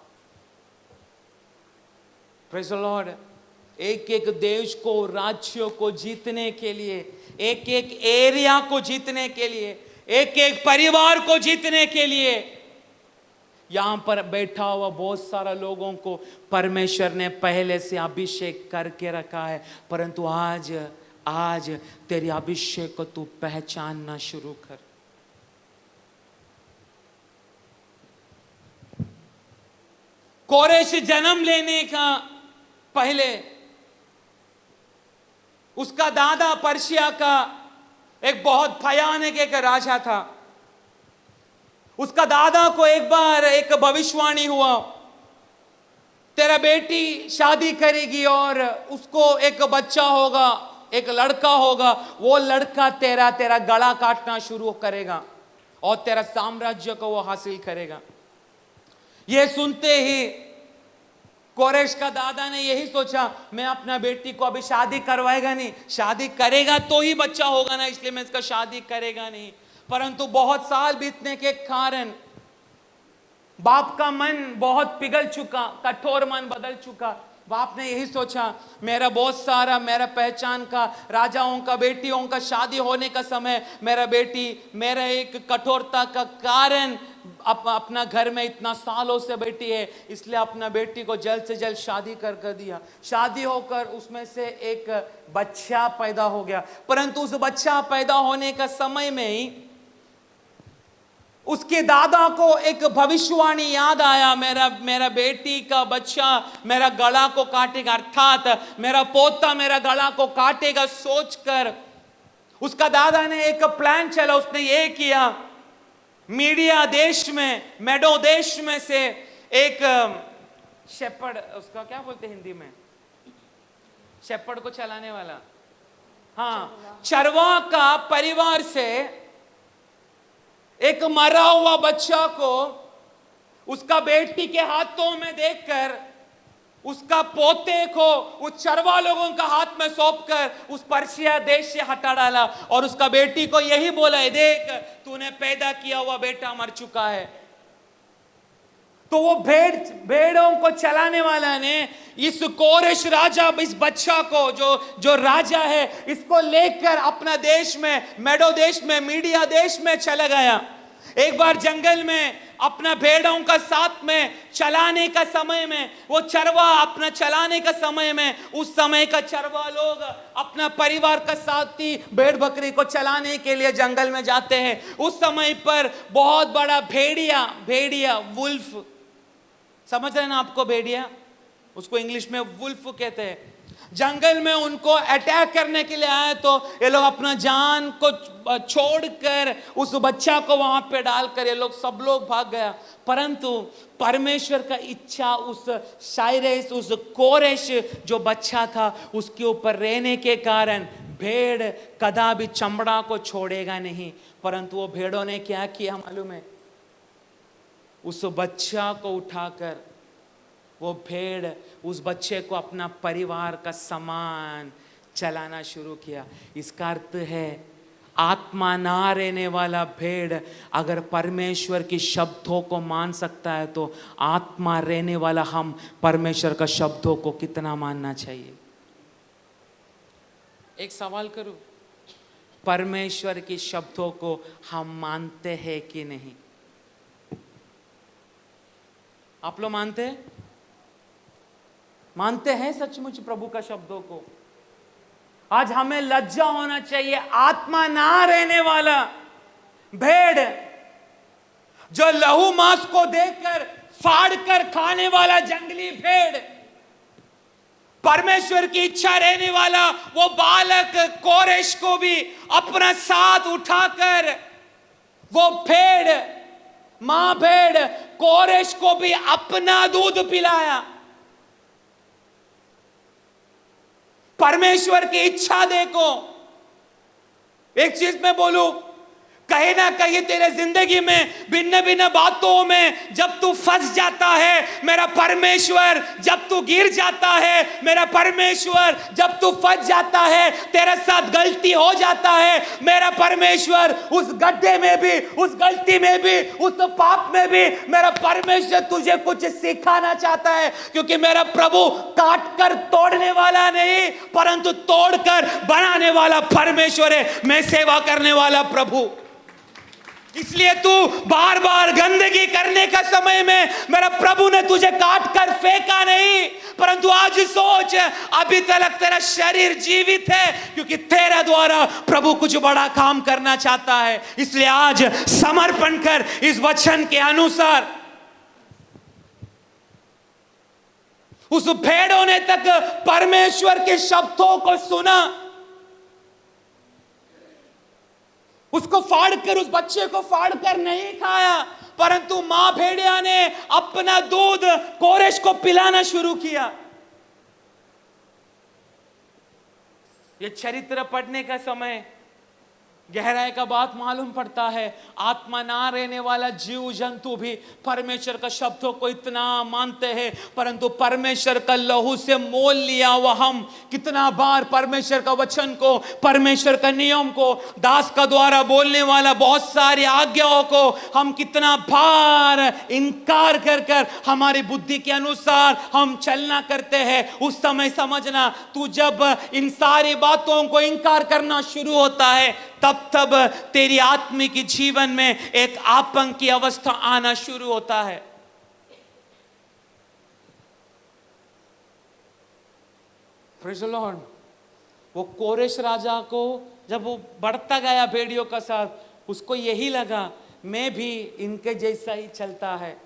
[SPEAKER 1] Praise the Lord. एक एक देश को, राज्यों को जीतने के लिए, एक एक एरिया को जीतने के लिए, एक एक परिवार को जीतने के लिए यहां पर बैठा हुआ बहुत सारा लोगों को परमेश्वर ने पहले से अभिषेक करके रखा है। परंतु आज तेरी अभिषेक को तू पहचानना शुरू कर। कोरेश जन्म लेने का पहले उसका दादा पर्शिया का एक बहुत भयानक एक राजा था। उसका दादा को एक बार एक भविष्यवाणी हुआ, तेरा बेटी शादी करेगी और उसको एक बच्चा होगा, एक लड़का होगा, वो लड़का तेरा गला काटना शुरू करेगा और तेरा साम्राज्य को वो हासिल करेगा। ये सुनते ही कोरेश का दादा ने यही सोचा, मैं अपना बेटी को अभी शादी करवाएगा नहीं, शादी करेगा तो ही बच्चा होगा ना, इसलिए मैं इसका शादी करेगा नहीं। परंतु बहुत साल बीतने के कारण बाप का मन बहुत पिघल चुका, कठोर मन बदल चुका। बाप ने यही सोचा, मेरा बहुत सारा, मेरा पहचान का राजाओं का बेटियों का शादी होने का समय, मेरा बेटी मेरा एक कठोरता का कारण अपना घर में इतना सालों से बैठी है, इसलिए अपना बेटी को जल्द से जल्द शादी कर दिया। शादी होकर उसमें से एक बच्चा पैदा हो गया। परंतु उस बच्चा पैदा होने का समय में ही उसके दादा को एक भविष्यवाणी याद आया, मेरा बेटी का बच्चा मेरा गला को काटेगा, अर्थात मेरा पोता मेरा गला को काटेगा। सोचकर उसका दादा ने एक प्लान चला। उसने ये किया, मीडिया देश में, मेडो देश में से एक शेपर्ड, उसका क्या बोलते हैं हिंदी में, शेपर्ड को चलाने वाला, हाँ, चरवा का परिवार से एक मरा हुआ बच्चा को उसका बेटी के हाथों में देखकर उसका पोते को उस चरवा लोगों का हाथ में सौंपकर उस पर्शिया देश से हटा डाला और उसका बेटी को यही बोला है, देख तूने पैदा किया हुआ बेटा मर चुका है। तो वो भेड़ों को चलाने वाला ने इस कोरेश राजा, इस बच्चा को जो राजा है, इसको लेकर अपना देश में, मेडो देश में, मीडिया देश में चला गया। एक बार जंगल में अपना भेड़ों का साथ में चलाने का समय में, वो चरवा अपना चलाने का समय में, उस समय का चरवा लोग अपना परिवार का साथी भेड़ बकरी को चलाने के लिए जंगल में जाते हैं। उस समय पर बहुत बड़ा भेड़िया वुल्फ, समझ रहे ना आपको, भेड़िया, उसको इंग्लिश में वुल्फ कहते हैं, जंगल में उनको अटैक करने के लिए आए। तो ये लोग अपना जान को छोड़कर उस बच्चा को वहां पे डालकर ये लोग सब लोग भाग गया। परंतु परमेश्वर का इच्छा उस साइरस, उस कोरेश जो बच्चा था उसके ऊपर रहने के कारण भेड़ कदापि चमड़ा को छोड़ेगा नहीं। परंतु वो भेड़ों ने क्या किया मालूम है, उस बच्चा को उठाकर वो भेड़ उस बच्चे को अपना परिवार का समान चलाना शुरू किया। इसका अर्थ है, आत्मा ना रहने वाला भेड़ अगर परमेश्वर की शब्दों को मान सकता है तो आत्मा रहने वाला हम परमेश्वर का शब्दों को कितना मानना चाहिए। एक सवाल करूं, परमेश्वर की शब्दों को हम मानते हैं कि नहीं? आप लोग मानते हैं सचमुच प्रभु का शब्दों को? आज हमें लज्जा होना चाहिए, आत्मा ना रहने वाला भेड़, जो लहू मांस को देखकर फाड़ कर खाने वाला जंगली भेड़, परमेश्वर की इच्छा रहने वाला वो बालक कोरेश को भी अपना साथ उठाकर वो भेड़, मां भेड़ कोरेश को भी अपना दूध पिलाया। परमेश्वर की इच्छा देखो। एक चीज मैं बोलूं, कहीं ना कहीं तेरे जिंदगी में भिन्न भिन्न बातों में जब तू फंस जाता है मेरा परमेश्वर, जब तू गिर जाता है मेरा परमेश्वर, जब तू फंस जाता है, तेरे साथ गलती हो जाता है मेरा परमेश्वर, उस गड्ढे में भी, उस गलती में भी, उस पाप में भी मेरा परमेश्वर तुझे कुछ सिखाना चाहता है। क्योंकि मेरा प्रभु काट कर तोड़ने वाला नहीं परंतु तोड़कर बनाने वाला परमेश्वर है, मैं सेवा करने वाला प्रभु। इसलिए तू बार बार गंदगी करने का समय में मेरा प्रभु ने तुझे काट कर फेंका नहीं, परंतु आज सोच अभी तक तेरा शरीर जीवित है क्योंकि तेरा द्वारा प्रभु कुछ बड़ा काम करना चाहता है। इसलिए आज समर्पण कर इस वचन के अनुसार। उस भेड़ों ने तक परमेश्वर के शब्दों को सुना, उसको फाड़कर, उस बच्चे को फाड़कर नहीं खाया, परंतु मां भेड़िया ने अपना दूध कोरेश को पिलाना शुरू किया। ये चरित्र पढ़ने का समय गहराई का बात मालूम पड़ता है। आत्मा ना रहने वाला जीव जंतु भी परमेश्वर का शब्दों को इतना मानते हैं, परंतु परमेश्वर का लहू से मोल लिया हुआ हम कितना बार परमेश्वर का वचन को, परमेश्वर का नियम को, दास का द्वारा बोलने वाला बहुत सारी आज्ञाओं को हम कितना बार इनकार कर कर हमारी बुद्धि के अनुसार हम चलना करते हैं। उस समय समझना, तू जब इन सारी बातों को इनकार करना शुरू होता है तब तेरी आत्मिक जीवन में एक आपंग की अवस्था आना शुरू होता है। Praise the Lord. वो कोरेश राजा को जब वो बढ़ता गया भेड़ियों का साथ, उसको यही लगा मैं भी इनके जैसा ही चलता है।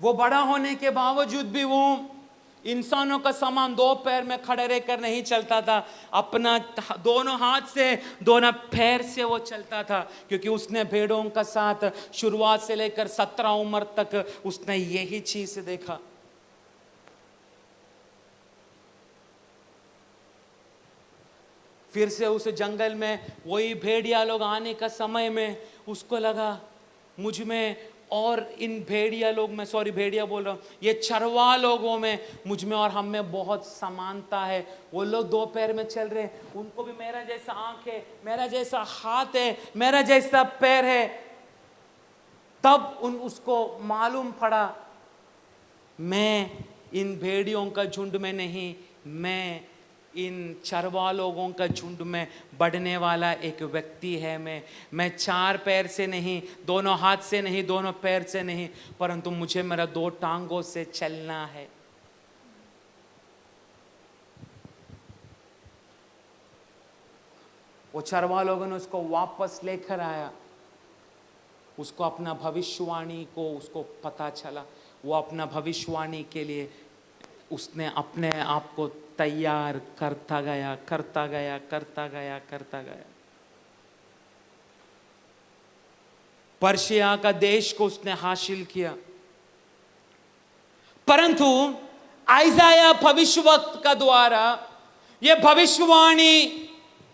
[SPEAKER 1] वो बड़ा होने के बावजूद भी वो इंसानों का समान दो पैर में खड़े रहकर नहीं चलता था, अपना दोनों हाथ से, दोनों पैर से वो चलता था, क्योंकि उसने भेड़ों का साथ शुरुआत से लेकर 17 उम्र तक उसने यही चीज देखा। फिर से उस जंगल में वही भेड़िया लोग आने का समय में उसको लगा मुझ में और इन भेड़िया लोग में, सॉरी भेड़िया बोल रहा हूँ, ये चरवा लोगों में, मुझ में और हम में बहुत समानता है। वो लोग दो पैर में चल रहे हैं, उनको भी मेरा जैसा आंख है, मेरा जैसा हाथ है, मेरा जैसा पैर है। तब उसको मालूम पड़ा मैं इन भेड़ियों का झुंड में नहीं, मैं इन चरवा लोगों का झुंड में बढ़ने वाला एक व्यक्ति है। मैं 4 पैर से नहीं, दोनों हाथ से नहीं, दोनों पैर से नहीं, परंतु मुझे मेरा 2 टांगों से चलना है। वो चरवा लोगों ने उसको वापस लेकर आया, उसको अपना भविष्यवाणी को उसको पता चला। वो अपना भविष्यवाणी के लिए उसने अपने आप को तैयार करता गया, करता गया, करता गया, करता गया। पर्शिया का देश को उसने हासिल किया, परंतु आइजाया भविष्यवक्ता का द्वारा यह भविष्यवाणी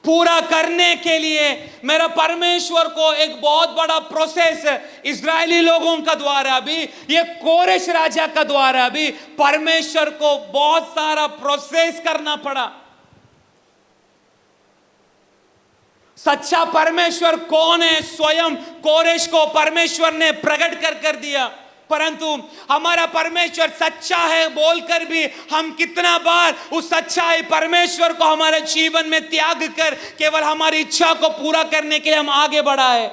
[SPEAKER 1] पूरा करने के लिए मेरा परमेश्वर को एक बहुत बड़ा प्रोसेस इजरायली लोगों का द्वारा भी, ये कोरेश राजा का द्वारा भी परमेश्वर को बहुत सारा प्रोसेस करना पड़ा। सच्चा परमेश्वर कौन है, स्वयं कोरेश को परमेश्वर ने प्रकट कर दिया, परंतु हमारा परमेश्वर सच्चा है बोलकर भी हम कितना बार उस सच्चाई परमेश्वर को हमारे जीवन में त्याग कर केवल हमारी इच्छा को पूरा करने के लिए हम आगे बढ़ाए।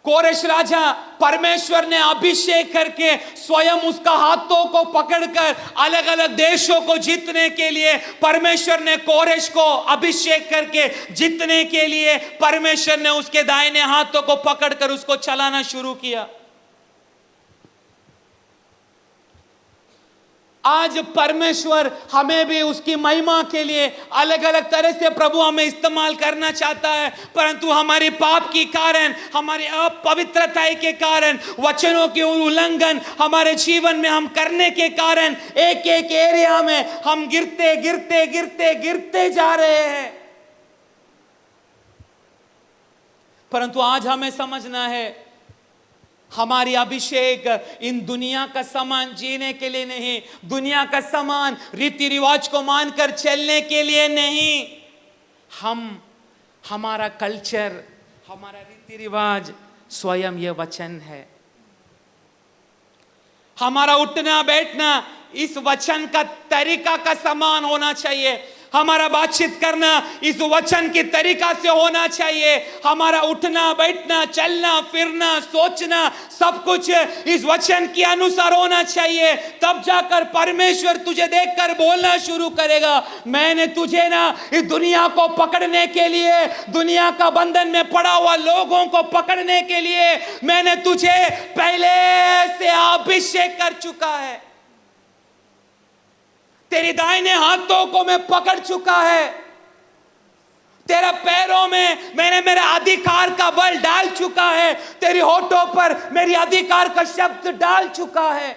[SPEAKER 1] कोरेश राजा परमेश्वर ने अभिषेक करके स्वयं उसका हाथों को पकड़कर अलग अलग देशों को जीतने के लिए परमेश्वर ने कोरेश को अभिषेक करके जीतने के लिए परमेश्वर ने उसके दाहिने हाथों को पकड़कर उसको चलाना शुरू किया। आज परमेश्वर हमें भी उसकी महिमा के लिए अलग अलग तरह से प्रभु हमें इस्तेमाल करना चाहता है, परंतु हमारे पाप के कारण, हमारे अपवित्रता के कारण, वचनों के उल्लंघन हमारे जीवन में हम करने के कारण एक एक एरिया में हम गिरते गिरते गिरते गिरते जा रहे हैं। परंतु आज हमें समझना है, हमारी अभिषेक इन दुनिया का सामान जीने के लिए नहीं, दुनिया का सामान रीति रिवाज को मानकर चलने के लिए नहीं। हमारा कल्चर, हमारा रीति रिवाज स्वयं यह वचन है। हमारा उठना बैठना इस वचन का तरीका का समान होना चाहिए। हमारा बातचीत करना इस वचन के तरीका से होना चाहिए। हमारा उठना बैठना चलना फिरना सोचना सब कुछ इस वचन के अनुसार होना चाहिए। तब जाकर परमेश्वर तुझे देखकर बोलना शुरू करेगा, मैंने तुझे ना इस दुनिया को पकड़ने के लिए, दुनिया का बंधन में पड़ा हुआ लोगों को पकड़ने के लिए मैंने तुझे पहले से अभिषेक कर चुका है। तेरी दाहिने हाथों को मैं पकड़ चुका है, तेरा पैरों में मैंने मेरे अधिकार का बल डाल चुका है, तेरी होठों पर मेरी अधिकार का शब्द डाल चुका है।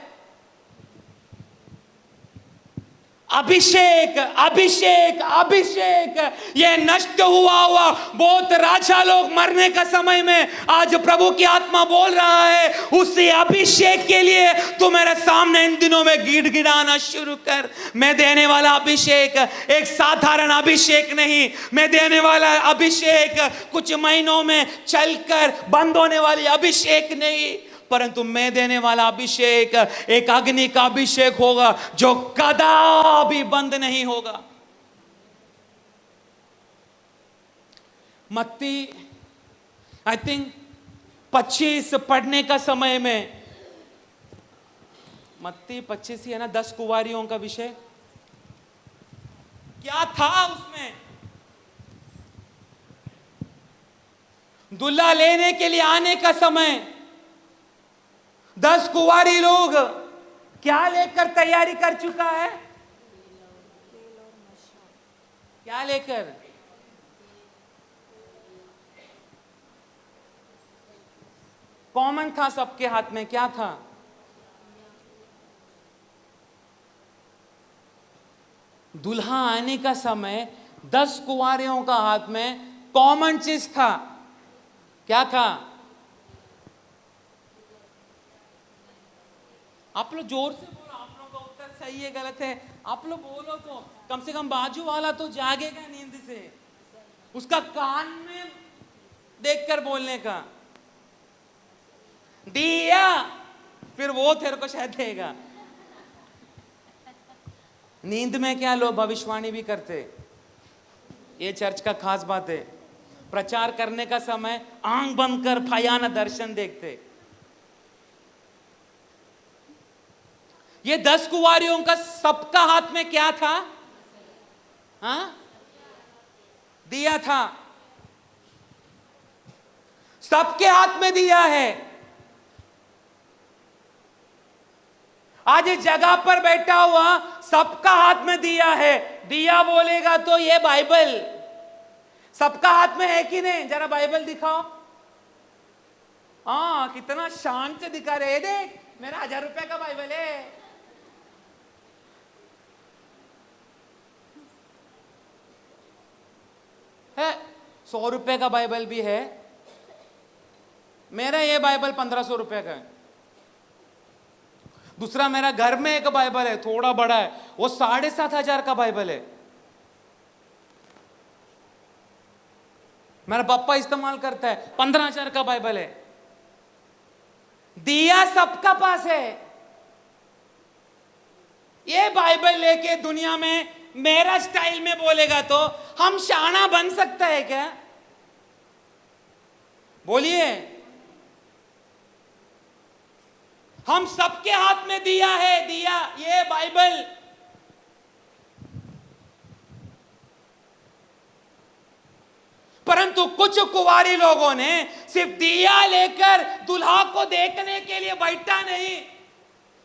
[SPEAKER 1] अभिषेक अभिषेक अभिषेक, यह नष्ट हुआ बहुत राजा लोग मरने का समय में आज प्रभु की आत्मा बोल रहा है, उसी अभिषेक के लिए तू मेरे सामने इन दिनों में गिड़गिड़ाना शुरू कर। मैं देने वाला अभिषेक एक साधारण अभिषेक नहीं, मैं देने वाला अभिषेक कुछ महीनों में चलकर बंद होने वाली अभिषेक नहीं, परंतु मैं देने वाला अभिषेक एक अग्नि का अभिषेक होगा जो कदापि बंद नहीं होगा। मत्ती आई थिंक 25 पढ़ने का समय में, मत्ती 25 ही है ना, 10 कुंवारियों का विषय क्या था उसमें? दूल्हा लेने के लिए आने का समय 10 कुंवारी लोग क्या लेकर तैयारी कर चुका है? क्या लेकर? कॉमन था सबके हाथ में, क्या था? दुल्हा आने का समय 10 कुंवारियों का हाथ में कॉमन चीज था, क्या था? आप लोग जोर से बोलो, आप लोगों का उत्तर सही है गलत है? आप लोग बोलो तो कम से कम बाजू वाला तो जागेगा नींद से, उसका कान में देखकर बोलने का। दिया, फिर वो तेरे को शायद देगा। नींद में क्या लोग भविष्यवाणी भी करते, ये चर्च का खास बात है। प्रचार करने का समय आंख बंद कर भयानक दर्शन देखते। ये 10 कुंवारियों का सबका हाथ में क्या था? हाँ, दिया था, सबके हाथ में दिया है। आज इस जगह पर बैठा हुआ सबका हाथ में दिया है। दिया बोलेगा तो ये बाइबल सबका हाथ में है कि नहीं? जरा बाइबल दिखाओ। हाँ, कितना शांत से दिखा रहे, देख मेरा 1000 रुपए का बाइबल है। है 100 रुपए का बाइबल भी है, मेरा ये बाइबल 1500 रुपए का है। दूसरा मेरा घर में एक बाइबल है, थोड़ा बड़ा है, वो 7500 का बाइबल है, मेरा पापा इस्तेमाल करता है। 15000 का बाइबल है। दिया सबका पास है। ये बाइबल लेके दुनिया में मेरा स्टाइल में बोलेगा तो हम शाना बन सकता है क्या? बोलिए। हम सबके हाथ में दिया है, दिया ये बाइबल। परंतु कुछ कुंवारी लोगों ने सिर्फ दिया लेकर दुल्हा को देखने के लिए बैठा नहीं,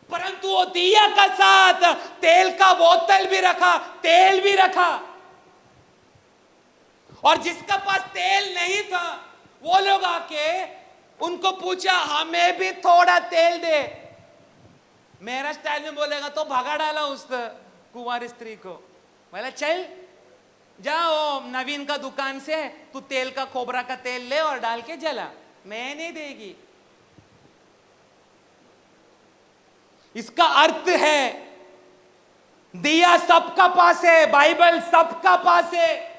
[SPEAKER 1] परंतु वो दिया का साथ तेल का बोतल भी रखा, तेल भी रखा। और जिसका पास तेल नहीं था वो लोग आके उनको पूछा, हमें भी थोड़ा तेल दे। मेरा स्टाइल में बोलेगा तो भगा डाला उस कुंवारी स्त्री को। बोला चल जाओ नवीन का दुकान से तू तेल का खोबरा का तेल ले और डाल के जला, मैं नहीं देगी। इसका अर्थ है दिया सबका पास है, बाइबल सबका पास है,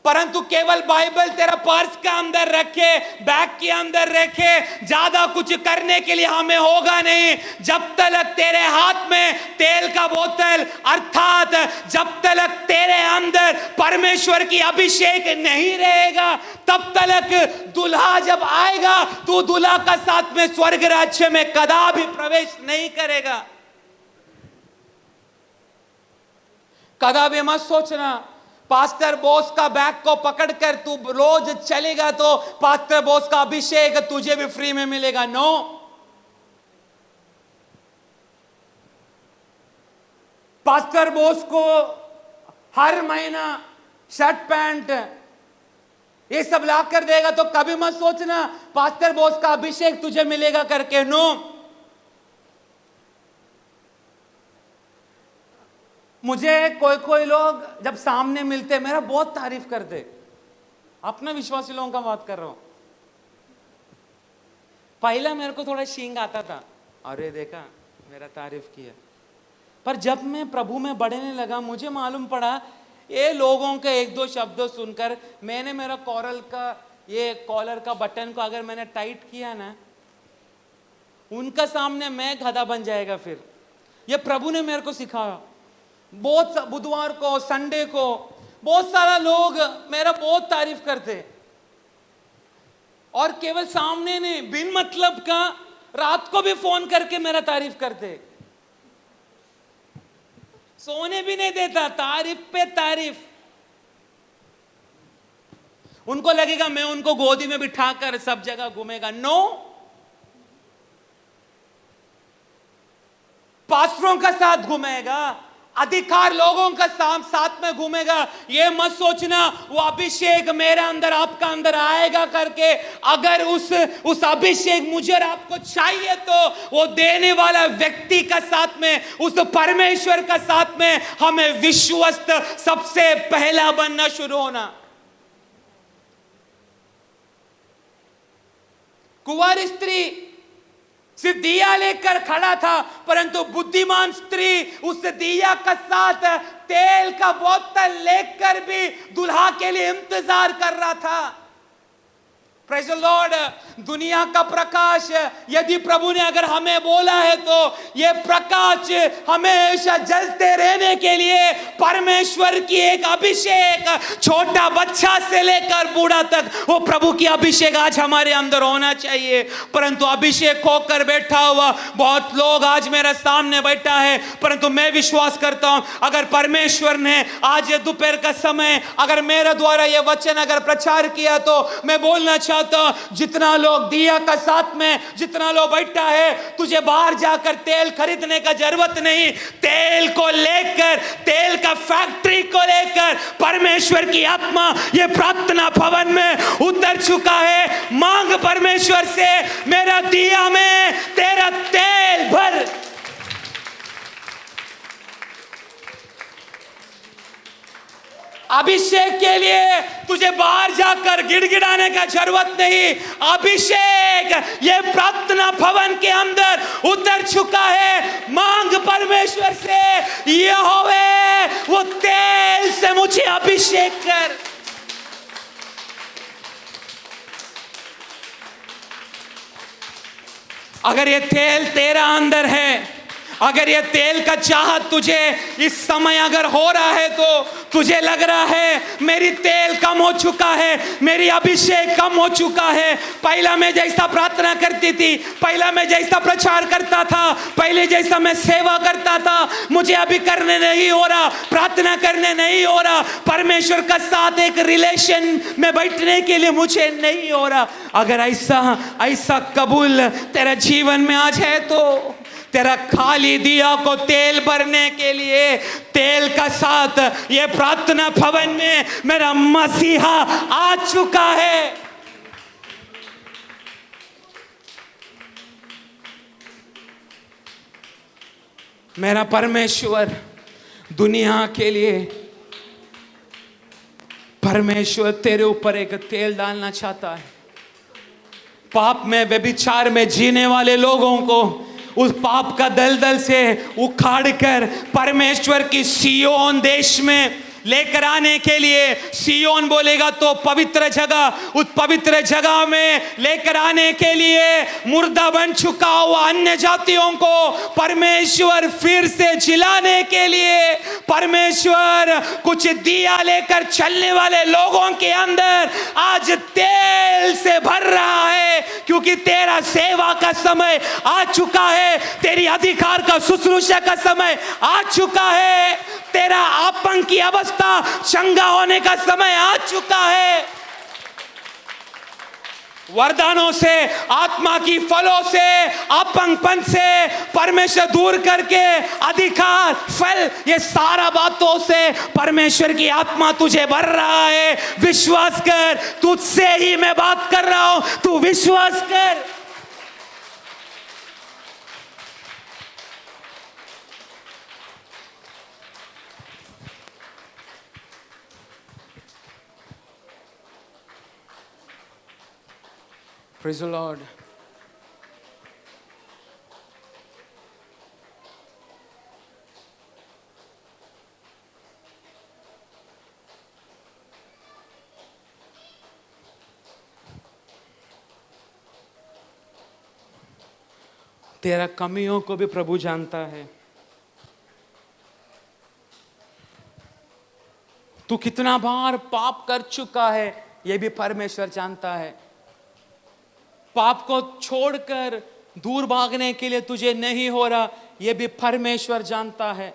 [SPEAKER 1] परंतु केवल बाइबल तेरा पर्स के अंदर रखे, बैग के अंदर रखे, ज्यादा कुछ करने के लिए हमें होगा नहीं। जब तक तेरे हाथ में तेल का बोतल अर्थात जब तक तेरे अंदर परमेश्वर की अभिषेक नहीं रहेगा, तब तक दूल्हा जब आएगा तू दूल्हा का साथ में स्वर्ग राज्य में कदापि प्रवेश नहीं करेगा। कदापि मत सोचना पास्टर बोस का बैग को पकड़कर तू रोज चलेगा तो पास्टर बोस का अभिषेक तुझे भी फ्री में मिलेगा। नो, पास्टर बोस को हर महीना शर्ट पैंट ये सब ला कर देगा तो कभी मत सोचना पास्टर बोस का अभिषेक तुझे मिलेगा करके। नो, मुझे कोई लोग जब सामने मिलते मेरा बहुत तारीफ करते, अपने विश्वासी लोगों का बात कर रहा हूं। पहला मेरे को थोड़ा शींग आता था, अरे देखा मेरा तारीफ किया, पर जब मैं प्रभु में बढ़ने लगा मुझे मालूम पड़ा ये लोगों के एक दो शब्दों सुनकर मैंने मेरा कॉलर का बटन को अगर मैंने टाइट किया ना, उनका सामने मैं गधा बन जाएगा। फिर ये प्रभु ने मेरे को सिखाया। बहुत बुधवार को संडे को बहुत सारा लोग मेरा बहुत तारीफ करते और केवल सामने नहीं बिन मतलब का रात को भी फोन करके मेरा तारीफ करते, सोने भी नहीं देता, तारीफ पे तारीफ। उनको लगेगा मैं उनको गोदी में बिठाकर सब जगह घूमेगा। नो, पास्टरों का साथ घूमेगा, अधिकार लोगों का साथ में घूमेगा। ये मत सोचना वो अभिषेक मेरे अंदर आपका अंदर आएगा करके। अगर उस अभिषेक मुझे और आपको चाहिए तो वो देने वाला व्यक्ति का साथ में, उस परमेश्वर का साथ में हमें विश्वस्त सबसे पहला बनना शुरू होना। कुंवारी स्त्री सिर्फ दिया लेकर खड़ा था, परंतु बुद्धिमान स्त्री उस दिया का साथ तेल का बोतल लेकर भी दुल्हा के लिए इंतजार कर रहा था। Praise the Lord. दुनिया का प्रकाश यदि प्रभु ने अगर हमें बोला है तो ये प्रकाश हमेशा जलते रहने के लिए परमेश्वर की एक अभिषेक, छोटा बच्चा से लेकर बूढ़ा तक वो प्रभु की अभिषेक आज हमारे अंदर होना चाहिए। परंतु अभिषेक होकर बैठा हुआ बहुत लोग आज मेरे सामने बैठा है, परंतु मैं विश्वास करता हूं अगर परमेश्वर ने आज ये दोपहर का समय अगर मेरे द्वारा ये वचन अगर प्रचार किया तो मैं बोलना चाहता हूं जितना लोग दिया का साथ में जितना लोग बैठा है, तुझे बाहर जाकर तेल खरीदने का जरूरत नहीं। तेल को लेकर, तेल का फैक्ट्री को लेकर परमेश्वर की आत्मा ये प्रार्थना भवन में उतर चुका है। मांग परमेश्वर से मेरा दिया में तेरा तेल भर। अभिषेक के लिए तुझे बाहर जाकर गिड़गिड़ाने का जरूरत नहीं। अभिषेक ये प्रार्थना भवन के अंदर उतर चुका है। मांग परमेश्वर से, यहोवे वो तेल से मुझे अभिषेक कर। अगर ये तेल तेरा अंदर है, अगर ये तेल का चाहत तुझे इस समय अगर हो रहा है तो तुझे लग रहा है मेरी तेल कम हो चुका है, मेरी अभिषेक कम हो चुका है, पहला मैं जैसा प्रार्थना करती थी, पहला मैं जैसा प्रचार करता था, पहले जैसा मैं सेवा करता था, मुझे अभी करने नहीं हो रहा, प्रार्थना करने नहीं हो रहा, परमेश्वर का साथ एक रिलेशन में बैठने के लिए मुझे नहीं हो रहा। अगर ऐसा कबूल तेरा जीवन में आज है तो तेरा खाली दिया को तेल भरने के लिए तेल का साथ ये प्रार्थना भवन में मेरा मसीहा आ चुका है। मेरा परमेश्वर दुनिया के लिए, परमेश्वर तेरे ऊपर एक तेल डालना चाहता है। पाप में व्यभिचार में जीने वाले लोगों को उस पाप का दलदल से उखाड़कर परमेश्वर की सियोन देश में लेकर आने के लिए, सियोन बोलेगा तो पवित्र जगह, उस पवित्र जगह में लेकर आने के लिए मुर्दा बन चुका हुआ अन्य जातियों को परमेश्वर फिर से जिलाने के लिए, परमेश्वर कुछ दिया लेकर चलने वाले लोगों के अंदर आज तेल से भर रहा है, क्योंकि तेरा सेवा का समय आ चुका है, तेरी अधिकार का शुश्रूषा का समय आ चुका है, तेरा अपंग की अवस्था चंगा होने का समय आ चुका है। वरदानों से, आत्मा की फलों से, अपंगपन से परमेश्वर दूर करके अधिकार, फल, ये सारा बातों से परमेश्वर की आत्मा तुझे भर रहा है। विश्वास कर, तुझसे ही मैं बात कर रहा हूं, तू विश्वास कर। Praise the Lord. तेरा कमियों को भी प्रभु जानता है। तू कितना बार पाप कर चुका है ये भी परमेश्वर जानता है। पाप को छोड़कर दूर भागने के लिए तुझे नहीं हो रहा यह भी परमेश्वर जानता है।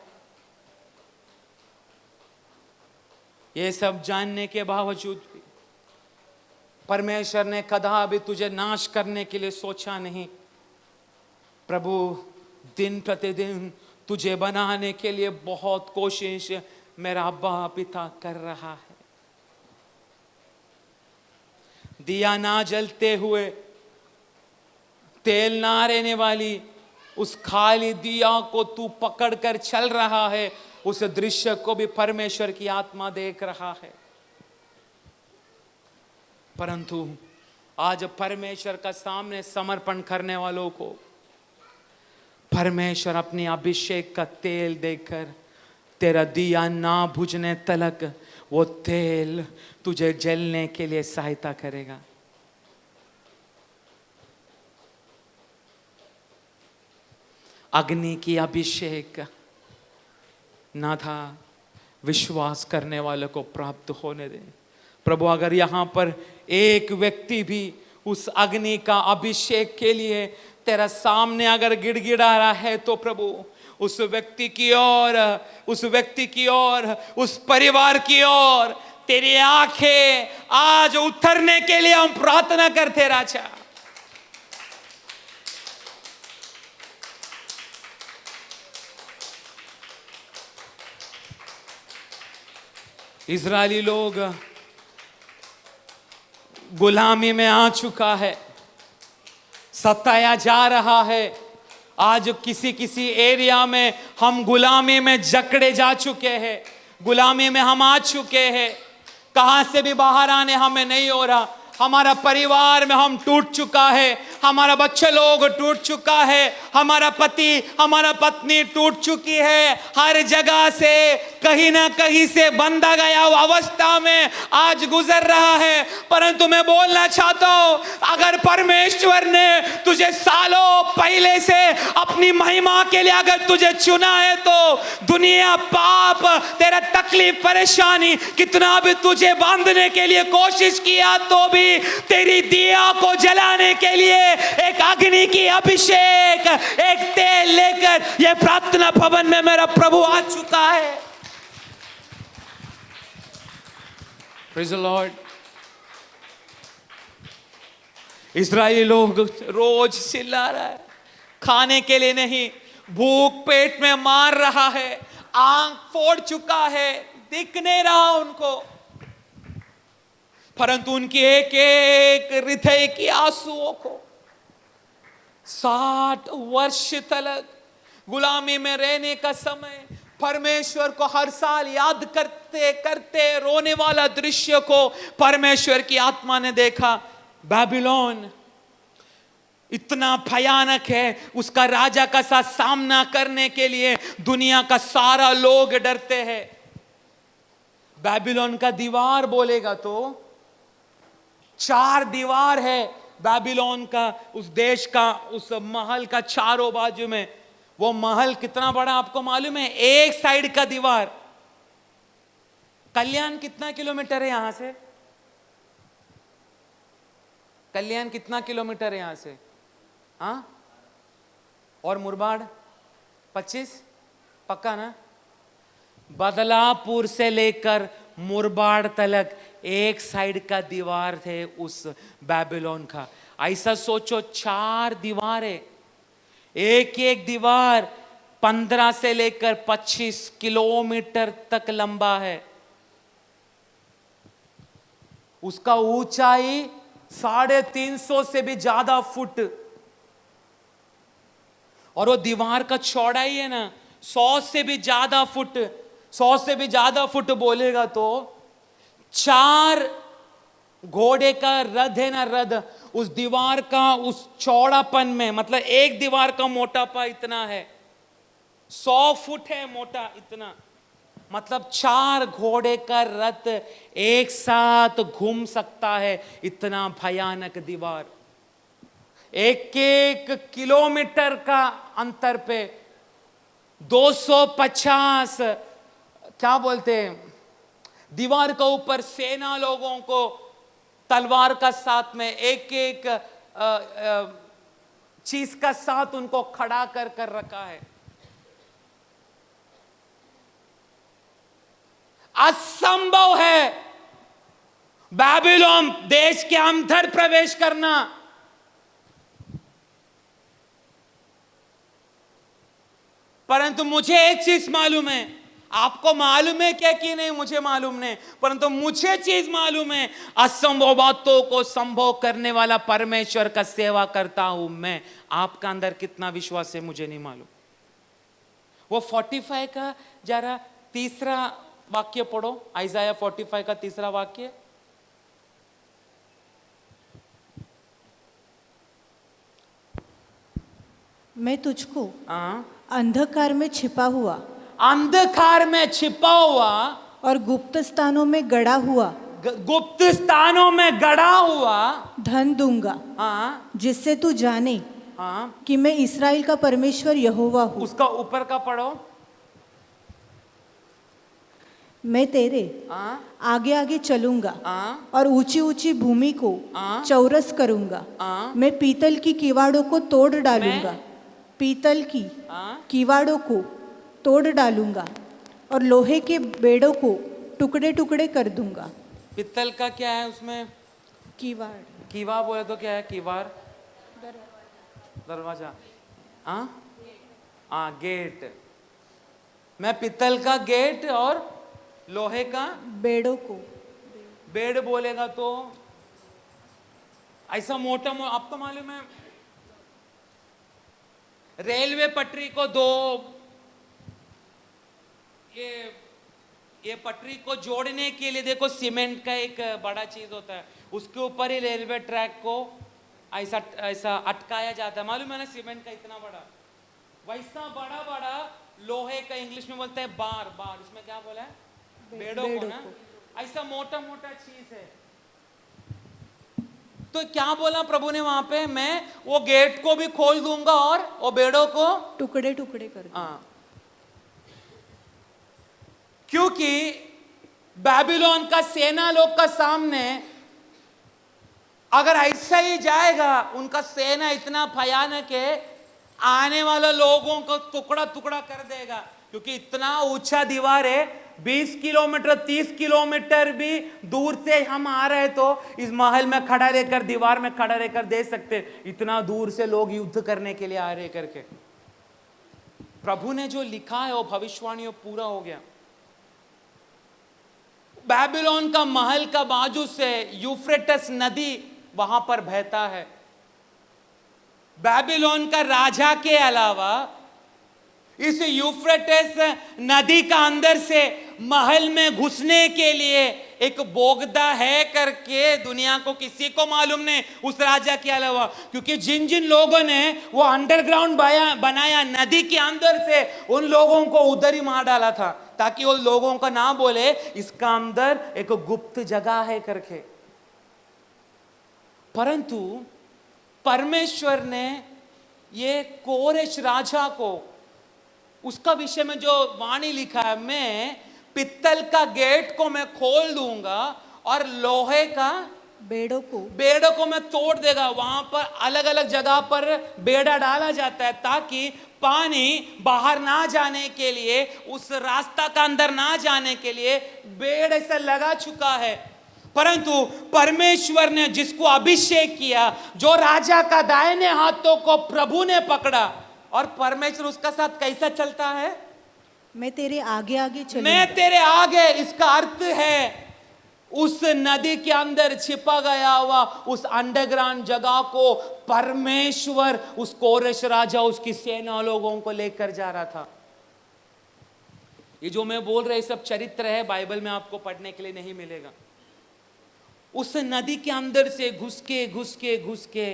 [SPEAKER 1] ये सब जानने के बावजूद भी परमेश्वर ने कदापि तुझे नाश करने के लिए सोचा नहीं। प्रभु दिन प्रतिदिन तुझे बनाने के लिए बहुत कोशिश मेरा अब्बा पिता कर रहा है। दिया ना जलते हुए, तेल ना रहने वाली उस खाली दिया को तू पकड़ कर चल रहा है, उस दृश्य को भी परमेश्वर की आत्मा देख रहा है। परंतु आज परमेश्वर का सामने समर्पण करने वालों को परमेश्वर अपनी अभिषेक का तेल देकर तेरा दिया ना बुझने तलक वो तेल तुझे जलने के लिए सहायता करेगा। अग्नि की अभिषेक ना था, विश्वास करने वाले को प्राप्त होने दे। प्रभु अगर यहाँ पर एक व्यक्ति भी उस अग्नि का अभिषेक के लिए तेरा सामने अगर गिड़गिड़ा रहा है तो प्रभु उस व्यक्ति की ओर, उस व्यक्ति की ओर, उस परिवार की ओर तेरी आंखें आज उतरने के लिए हम प्रार्थना करते राजा। इजरायली लोग गुलामी में आ चुका है, सताया जा रहा है। आज किसी किसी एरिया में हम गुलामी में जकड़े जा चुके हैं, गुलामी में हम आ चुके हैं। कहां से भी बाहर आने हमें नहीं हो रहा। हमारा परिवार में हम टूट चुका है, हमारा बच्चे लोग टूट चुका है, हमारा पति हमारा पत्नी टूट चुकी है, हर जगह से कहीं ना कहीं से बंधा गया अवस्था में आज गुजर रहा है। परंतु मैं बोलना चाहता हूं, अगर परमेश्वर ने तुझे सालों पहले से अपनी महिमा के लिए अगर तुझे चुना है, तो दुनिया, पाप, तेरा तकलीफ, परेशानी कितना भी तुझे बांधने के लिए कोशिश किया, तो भी तेरी दिया को जलाने के लिए एक अग्नि की अभिषेक, एक तेल लेकर यह प्रार्थना भवन में मेरा प्रभु आ चुका है। Praise the Lord। इस्राएली लोग रोज चिल्ला रहा है, खाने के लिए नहीं, भूख पेट में मार रहा है, आंख फोड़ चुका है, दिख नहीं रहा उनको। परंतु उनकी एक एक हृदय की आंसुओं को 60 वर्ष तक गुलामी में रहने का समय, परमेश्वर को हर साल याद करते करते रोने वाला दृश्य को परमेश्वर की आत्मा ने देखा। बेबीलोन इतना भयानक है, उसका राजा का साथ सामना करने के लिए दुनिया का सारा लोग डरते हैं। बेबीलोन का दीवार बोलेगा तो 4 दीवार है बेबीलोन का, उस देश का, उस महल का चारों बाजू में। वो महल कितना बड़ा आपको मालूम है? एक साइड का दीवार, कल्याण कितना किलोमीटर है यहां से? कल्याण कितना किलोमीटर है यहां से? हाँ, और मुरबाड़ 25, पक्का ना? बदलापुर से लेकर मुरबाड़ तक एक साइड का दीवार थे उस बेबीलोन का। ऐसा सोचो, 4 दीवार है, एक एक दीवार 15 से लेकर 25 किलोमीटर तक लंबा है। उसका ऊंचाई 350 से भी ज्यादा फुट, और वो दीवार का चौड़ाई है ना 100 से भी ज्यादा फुट। 100 से भी ज्यादा फुट बोलेगा तो 4 घोड़े का रथ है ना, रथ, उस दीवार का उस चौड़ापन में, मतलब एक दीवार का मोटापा इतना है, 100 फुट है मोटा इतना, मतलब 4 घोड़े का रथ एक साथ घूम सकता है, इतना भयानक दीवार। एक एक किलोमीटर का अंतर पे 250 क्या बोलते हैं, दीवार के ऊपर सेना लोगों को तलवार का साथ में एक एक चीज का साथ उनको खड़ा कर कर रखा है। असंभव है बेबीलोन देश के अंदर प्रवेश करना। परंतु मुझे एक चीज मालूम है, आपको मालूम है क्या कि नहीं मुझे मालूम नहीं, परंतु मुझे चीज मालूम है, असंभव बातों को संभव करने वाला परमेश्वर का सेवा करता हूं मैं। आपका अंदर कितना विश्वास है मुझे नहीं मालूम। वो 45 का जरा तीसरा वाक्य पढ़ो, आइजाया 45 का तीसरा वाक्य।
[SPEAKER 2] मैं तुझको अंधकार में छिपा हुआ,
[SPEAKER 1] अंधकार में छिपा हुआ
[SPEAKER 2] और गुप्त स्थानों में गड़ा हुआ,
[SPEAKER 1] गुप्त स्थानों में गड़ा हुआ
[SPEAKER 2] धन दूंगा,
[SPEAKER 1] हाँ,
[SPEAKER 2] जिससे तू जाने
[SPEAKER 1] हाँ,
[SPEAKER 2] कि मैं इस्राएल का परमेश्वर यहोवा हूँ।
[SPEAKER 1] उसका ऊपर का पढ़ो।
[SPEAKER 2] मैं तेरे आगे आगे चलूंगा और ऊंची ऊंची भूमि को चौरस करूंगा। मैं पीतल की किवाड़ों को तोड़ डालूंगा, पीतल की किवाड़ों को तोड़ डालूंगा और लोहे के बेड़ों को टुकड़े टुकड़े कर दूंगा।
[SPEAKER 1] पीतल का क्या है उसमें?
[SPEAKER 2] किवाड़,
[SPEAKER 1] कीवा बोले तो क्या है? कीवाड़, दरवाजा, गेट। मैं पीतल का गेट और लोहे का
[SPEAKER 2] बेड़ों को,
[SPEAKER 1] बेड़ बोलेगा तो ऐसा मोटा आपको मालूम है रेलवे पटरी को ये पटरी को जोड़ने के लिए देखो सीमेंट का एक बड़ा चीज होता है, उसके ऊपर ही रेलवे ट्रैक को ऐसा ऐसा अटकाया जाता है। मालूम है ना, सीमेंट का इतना बड़ा, वैसा बड़ा बड़ा लोहे का, इंग्लिश में बोलते हैं बार, बार इसमें क्या बोला है, बेड़ों को ना, ऐसा मोटा मोटा चीज है। तो क्या बोला प्रभु ने वहां पे, मैं वो गेट को भी खोल दूंगा और वो बेड़ों को
[SPEAKER 2] टुकड़े टुकड़े कर दूंगा।
[SPEAKER 1] हाँ, क्योंकि बैबिलोन का सेना लोग का सामने अगर ऐसा ही जाएगा, उनका सेना इतना भयानक है, आने वाले लोगों को टुकड़ा टुकड़ा कर देगा। क्योंकि इतना ऊंचा दीवार है, 20 किलोमीटर 30 किलोमीटर भी दूर से हम आ रहे तो इस महल में खड़ा रहकर, दीवार में खड़ा रहकर दे सकते, इतना दूर से लोग युद्ध करने के लिए आ रहे करके। प्रभु ने जो लिखा है वो भविष्यवाणी पूरा हो गया। बैबिलोन का महल का बाजू से यूफ्रेटस नदी वहां पर बहता है। बैबिलोन का राजा के अलावा इस यूफ्रेटस नदी का अंदर से महल में घुसने के लिए एक बोगदा है करके दुनिया को किसी को मालूम नहीं, उस राजा के अलावा। क्योंकि जिन जिन लोगों ने वो अंडरग्राउंड बनाया नदी के अंदर से, उन लोगों को उधर ही मार डाला था, ताकि वो लोगों को ना बोले इसका अंदर एक गुप्त जगह है करके। परंतु परमेश्वर ने ये कोरेश राजा को, उसका विषय में जो वाणी लिखा है, मैं पित्तल का गेट को मैं खोल दूंगा और लोहे का बेड़ों को मैं तोड़ देगा। वहां पर अलग अलग जगह पर बेड़ा डाला जाता है ताकि पानी बाहर ना जाने के लिए, उस रास्ता का अंदर ना जाने के लिए बेड़ ऐसा लगा चुका है। परंतु परमेश्वर ने जिसको अभिषेक किया, जो राजा का दाहिने हाथों को प्रभु ने पकड़ा, और परमेश्वर उसका साथ कैसा चलता है,
[SPEAKER 2] मैं तेरे आगे आगे चलूंगा।
[SPEAKER 1] मैं तेरे आगे, इसका अर्थ है उस नदी के अंदर छिपा गया हुआ उस अंडरग्राउंड जगह को परमेश्वर, उस कोरेश राजा, उसकी सेना लोगों को लेकर जा रहा था। ये जो मैं बोल रहा, सब चरित्र है, बाइबल में आपको पढ़ने के लिए नहीं मिलेगा। उस नदी के अंदर से घुस के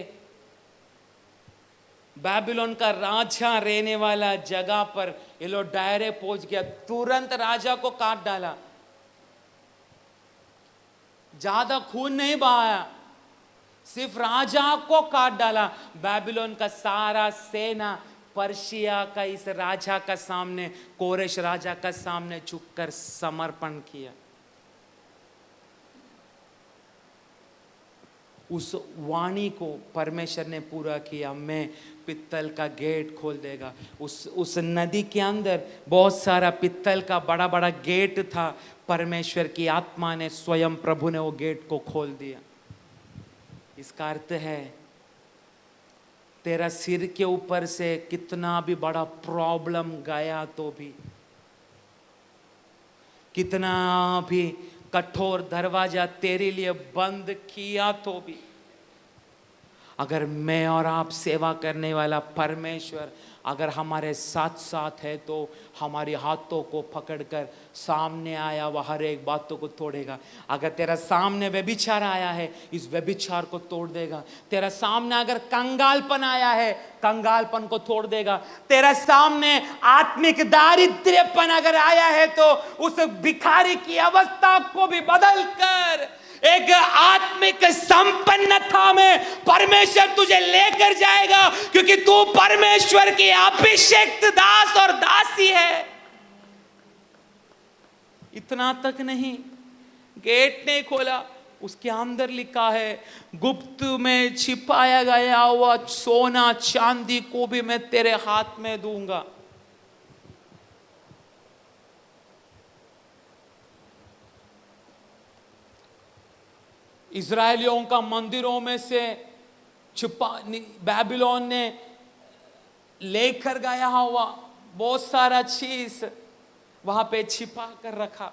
[SPEAKER 1] बैबिलोन का राजा रहने वाला जगह पर ये लोग डायरेक्ट पहुंच गया। तुरंत राजा को काट डाला, ज्यादा खून नहीं बहाया, सिर्फ राजा को काट डाला। बैबिलोन का सारा सेना पर्शिया का इस राजा का सामने, कोरेश राजा का सामने झुककर समर्पण किया। उस वाणी को परमेश्वर ने पूरा किया, मैं पित्तल का गेट खोल देगा। उस नदी के अंदर बहुत सारा पित्तल का बड़ा बड़ा गेट था। परमेश्वर की आत्मा ने स्वयं, प्रभु ने वो गेट को खोल दिया। इसका अर्थ है तेरा सिर के ऊपर से कितना भी बड़ा प्रॉब्लम गया तो भी, कितना भी कठोर दरवाजा तेरे लिए बंद किया तो भी, अगर मैं और आप सेवा करने वाला परमेश्वर अगर हमारे साथ साथ है तो हमारे हाथों को पकड़कर सामने आया वह हर एक बातों को तोड़ेगा। अगर तेरा सामने व्यभिचार आया है, इस व्यभिचार को तोड़ देगा। तेरा सामने अगर कंगालपन आया है, कंगालपन को तोड़ देगा। तेरा सामने आत्मिक दारिद्र्यपन अगर आया है तो उस भिखारी की अवस्था को भी बदल कर एक आत्मिक संपन्नता में परमेश्वर तुझे लेकर जाएगा, क्योंकि तू परमेश्वर की अभिषिक्त दास और दासी है। इतना तक नहीं, गेट नहीं खोला, उसके अंदर लिखा है गुप्त में छिपाया गया हुआ सोना चांदी को भी मैं तेरे हाथ में दूंगा। इजरायलियों का मंदिरों में से बैबिलोन ने लेकर गया हुआ बहुत सारा चीज वहां पे छिपा कर रखा।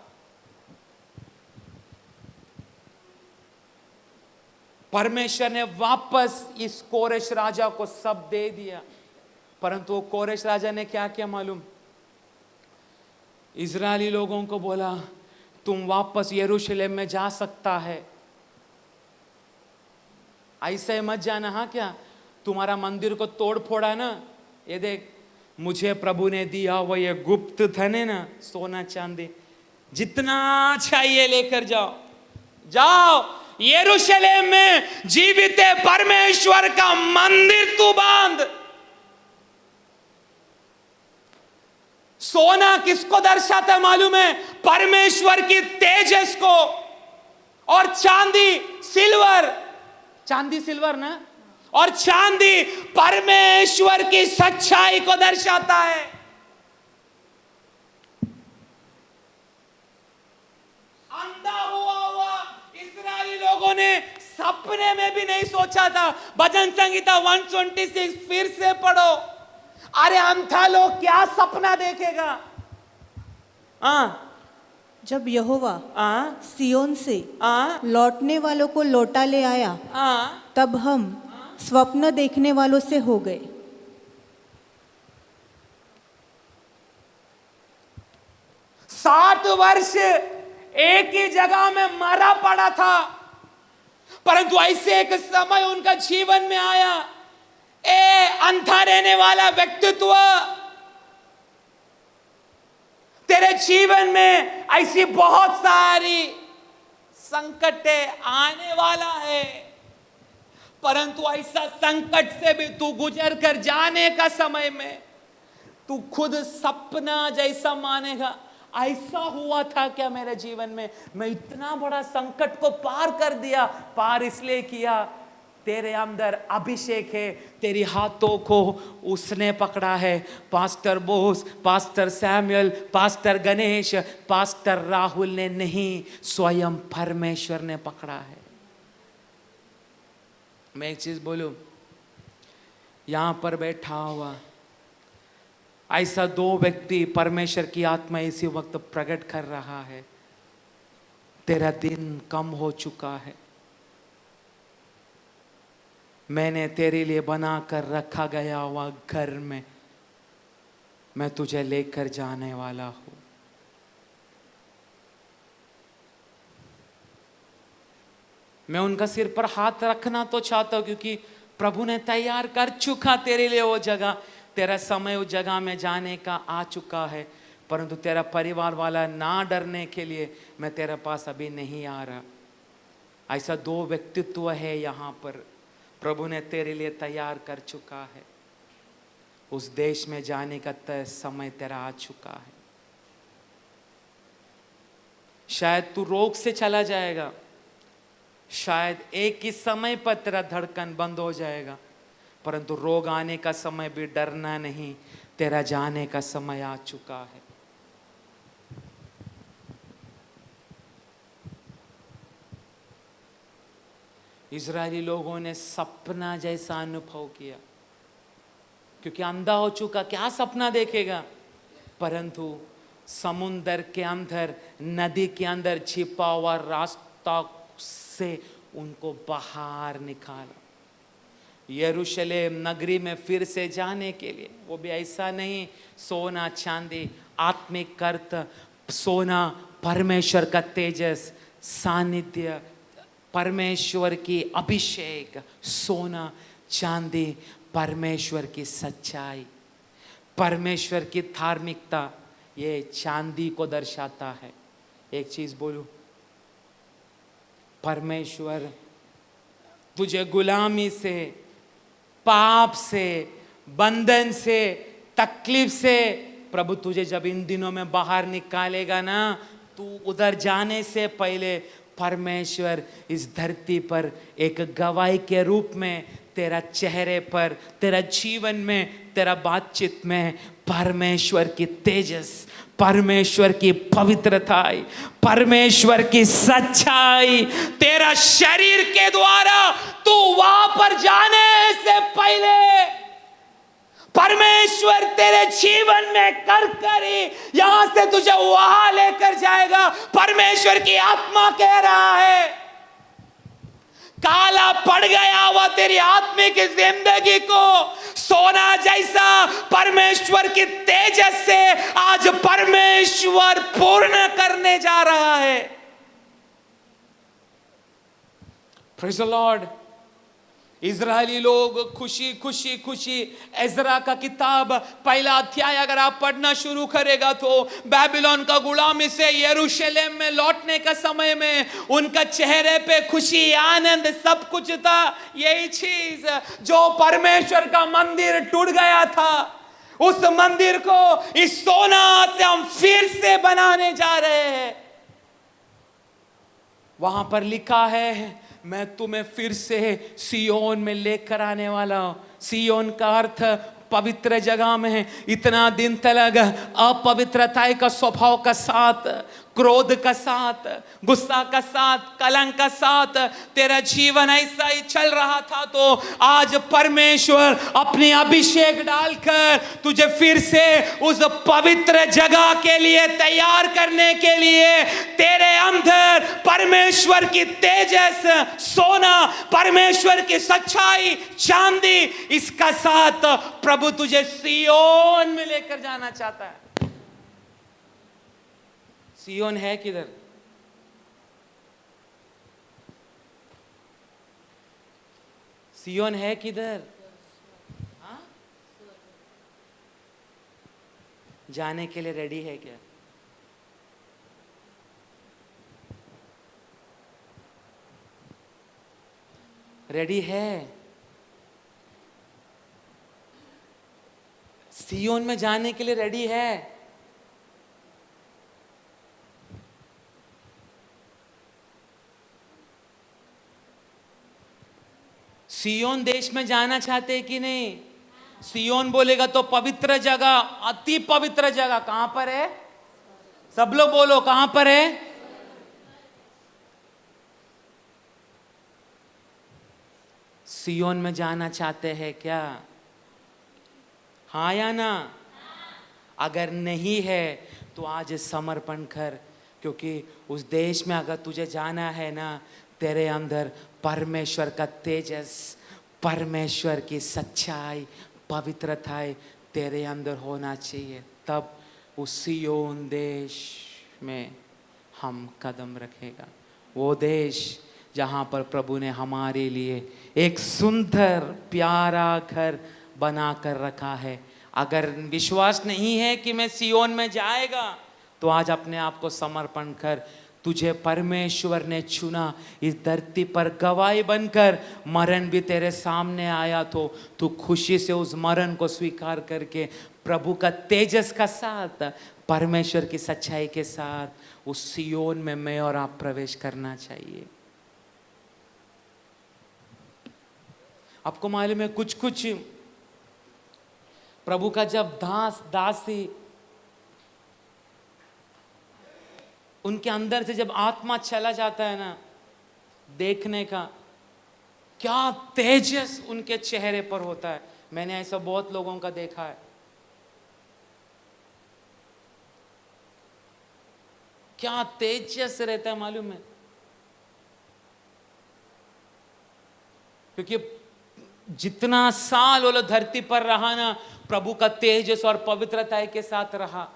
[SPEAKER 1] परमेश्वर ने वापस इस कोरेश राजा को सब दे दिया। परंतु वो कोरेश राजा ने क्या किया मालूम? इजरायली लोगों को बोला तुम वापस यरूशलेम में जा सकता है, ऐसे मत जाना। हाँ क्या तुम्हारा मंदिर को तोड़ फोड़ा ना, ये देख मुझे प्रभु ने दिया वो ये गुप्त धन है ना, सोना चांदी जितना चाहिए लेकर जाओ। जाओ यरूशलेम में जीवित परमेश्वर का मंदिर तू बांध। सोना किसको दर्शाता है मालूम है? परमेश्वर की तेजस को। और चांदी सिल्वर, चांदी सिल्वर ना, और चांदी परमेश्वर की सच्चाई को दर्शाता है। अंधा हुआ इस्राएली लोगों ने सपने में भी नहीं सोचा था। भजन संहिता 126 फिर से पढ़ो। अरे अंधा लोग क्या सपना देखेगा?
[SPEAKER 2] जब यहोवा सियोन से लौटने वालों को लौटा ले आया, तब हम स्वप्न देखने वालों से हो गए।
[SPEAKER 1] 60 वर्ष एक ही जगह में मरा पड़ा था, परंतु ऐसे एक समय उनका जीवन में आया, अंधा रहने वाला व्यक्तित्व तेरे जीवन में ऐसी बहुत सारी संकटें आने वाला है, परंतु ऐसा संकट से भी तू गुजर कर जाने का समय में तू खुद सपना जैसा मानेगा, ऐसा हुआ था क्या मेरे जीवन में? मैं इतना बड़ा संकट को पार कर दिया। पार इसलिए किया तेरे अंदर अभिषेक है, तेरी हाथों को उसने पकड़ा है। Pastor Bose, pastor Samuel, pastor Ganesh, pastor Rahul ने नहीं, स्वयं परमेश्वर ने पकड़ा है। मैं एक चीज बोलूं, यहां पर बैठा हुआ ऐसा 2 व्यक्ति परमेश्वर की आत्मा इसी वक्त प्रकट कर रहा है। तेरा दिन कम हो चुका है, मैंने तेरे लिए बना कर रखा गया हुआ घर में मैं तुझे लेकर जाने वाला हूं। मैं उनका सिर पर हाथ रखना तो चाहता हूं, क्योंकि प्रभु ने तैयार कर चुका तेरे लिए वो जगह। तेरा समय उस जगह में जाने का आ चुका है, परंतु तेरा परिवार वाला ना डरने के लिए मैं तेरे पास अभी नहीं आ रहा। ऐसा 2 व्यक्तित्व है यहाँ पर, प्रभु ने तेरे लिए तैयार कर चुका है। उस देश में जाने का समय तेरा आ चुका है। शायद तू रोग से चला जाएगा, शायद एक ही समय पर तेरा धड़कन बंद हो जाएगा, परंतु रोग आने का समय भी डरना नहीं, तेरा जाने का समय आ चुका है। इजरायली लोगों ने सपना जैसा अनुभव किया, क्योंकि अंधा हो चुका, क्या सपना देखेगा? परंतु समुंदर के अंदर, नदी के अंदर छिपा हुआ रास्ता से उनको बाहर निकाला। यरूशलेम नगरी में फिर से जाने के लिए, वो भी ऐसा नहीं सोना चांदी, आत्मिक अर्थ, सोना परमेश्वर का तेजस, सानिध्य, परमेश्वर की अभिषेक, सोना चांदी परमेश्वर की सच्चाई, परमेश्वर की धार्मिकता, ये चांदी को दर्शाता है। एक चीज बोलूं, परमेश्वर तुझे गुलामी से, पाप से, बंधन से, तकलीफ से, प्रभु तुझे जब इन दिनों में बाहर निकालेगा ना, तू उधर जाने से पहले परमेश्वर इस धरती पर एक गवाही के रूप में तेरा चेहरे पर, तेरा जीवन में, तेरा बातचीत में परमेश्वर की तेजस, परमेश्वर की पवित्रताई, परमेश्वर की सच्चाई, तेरा शरीर के द्वारा तू वहां पर जाने से पहले परमेश्वर तेरे जीवन में कर ही यहां से तुझे वहां लेकर जाएगा। परमेश्वर की आत्मा कह रहा है, काला पड़ गया हुआ तेरी आत्मिक जिंदगी को सोना जैसा परमेश्वर की तेजस से आज परमेश्वर पूर्ण करने जा रहा है। Praise the Lord. इजरायली लोग खुशी खुशी खुशी, एजरा का किताब पहला अध्याय अगर आप पढ़ना शुरू करेगा तो बाबिलोन का गुलामी से यरूशलेम में लौटने का समय में उनका चेहरे पे खुशी आनंद सब कुछ था। यही चीज जो परमेश्वर का मंदिर टूट गया था, उस मंदिर को इस सोना से हम फिर से बनाने जा रहे हैं। वहां पर लिखा है मैं तुम्हें फिर से सियोन में लेकर आने वाला हूं। सियोन का अर्थ पवित्र जगह में। इतना दिन तक अपवित्रता का स्वभाव का साथ, क्रोध का साथ, गुस्सा का साथ, कलंक का साथ तेरा जीवन ऐसा ही चल रहा था, तो आज परमेश्वर अपनी अभिषेक डालकर तुझे फिर से उस पवित्र जगह के लिए तैयार करने के लिए तेरे अंदर परमेश्वर की तेजस, सोना, परमेश्वर की सच्चाई, चांदी, इसका साथ प्रभु तुझे सियोन में लेकर जाना चाहता है। सियोन है किधर? सियोन है किधर? हाँ? जाने के लिए रेडी है क्या? रेडी है? सियोन में जाने के लिए रेडी है? सियोन देश में जाना चाहते हैं कि नहीं? सियोन बोलेगा तो पवित्र जगह, अति पवित्र जगह कहां पर है? सब लोग बोलो कहां पर है? सियोन में जाना चाहते हैं क्या? हाँ या ना? अगर नहीं है तो आज समर्पण कर, क्योंकि उस देश में अगर तुझे जाना है ना, तेरे अंदर परमेश्वर का तेजस, परमेश्वर की सच्चाई, पवित्रता तेरे अंदर होना चाहिए। तब उस सियोन देश में हम कदम रखेगा। वो देश जहाँ पर प्रभु ने हमारे लिए एक सुंदर प्यारा घर बना कर रखा है। अगर विश्वास नहीं है कि मैं सियोन में जाएगा, तो आज अपने आप को समर्पण कर। तुझे परमेश्वर ने चुना इस धरती पर गवाही बनकर। मरण भी तेरे सामने आया तो तू खुशी से उस मरण को स्वीकार करके प्रभु का तेजस का साथ, परमेश्वर की सच्चाई के साथ उस सियोन में मैं और आप प्रवेश करना चाहिए। आपको मालूम है कुछ कुछ प्रभु का जब दास दासी उनके अंदर से जब आत्मा चला जाता है ना, देखने का क्या तेजस उनके चेहरे पर होता है। मैंने ऐसा बहुत लोगों का देखा है। क्या तेजस रहता है मालूम है? क्योंकि जितना साल वो लोग धरती पर रहा ना, प्रभु का तेजस और पवित्रता के साथ रहा।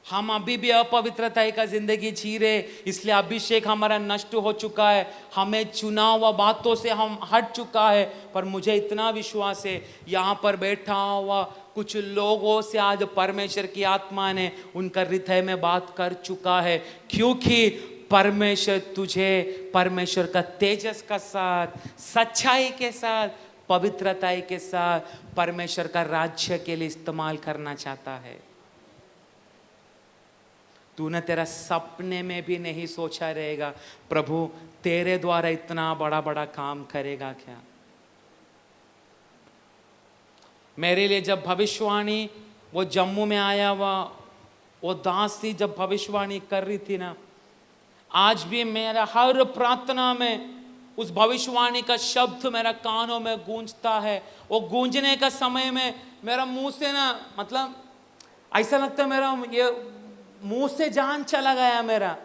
[SPEAKER 1] हम अभी भी अपवित्रता का जिंदगी जी रहे, इसलिए अभिषेक हमारा नष्ट हो चुका है। हमें चुना हुआ बातों से हम हट चुका है। पर मुझे इतना विश्वास है, यहाँ पर बैठा हुआ कुछ लोगों से आज परमेश्वर की आत्मा ने उनका हृदय में बात कर चुका है, क्योंकि परमेश्वर तुझे परमेश्वर का तेजस का साथ, सच्चाई के साथ, पवित्रता के साथ परमेश्वर का राज्य के लिए इस्तेमाल करना चाहता है। तूने तेरा सपने में भी नहीं सोचा रहेगा प्रभु तेरे द्वारा इतना बड़ा बड़ा काम करेगा क्या। मेरे लिए जब भविष्यवाणी वो जम्मू में आया हुआ वो दासी जब भविष्यवाणी कर रही थी ना, आज भी मेरा हर प्रार्थना में उस भविष्यवाणी का शब्द मेरा कानों में गूंजता है। वो गूंजने का समय में मेरा मुंह से ना, मतलब ऐसा लगता है मेरा ये मुंह से जान चला गया मेरा।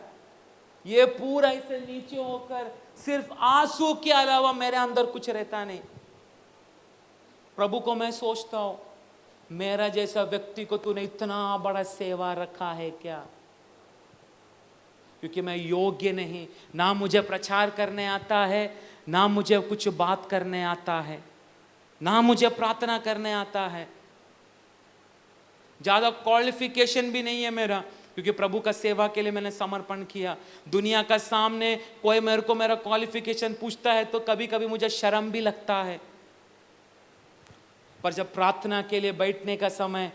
[SPEAKER 1] ये पूरा ऐसे नीचे होकर सिर्फ आंसू के अलावा मेरे अंदर कुछ रहता नहीं। प्रभु को मैं सोचता हूं, मेरा जैसा व्यक्ति को तूने इतना बड़ा सेवा रखा है क्या? क्योंकि मैं योग्य नहीं, ना मुझे प्रचार करने आता है, ना मुझे कुछ बात करने आता है, ना मुझे प्रार्थना करने आता है, ज़्यादा क्वालिफिकेशन भी नहीं है मेरा, क्योंकि प्रभु का सेवा के लिए मैंने समर्पण किया। दुनिया का सामने कोई मेरे को मेरा क्वालिफिकेशन पूछता है तो कभी कभी मुझे शर्म भी लगता है, पर जब प्रार्थना के लिए बैठने का समय,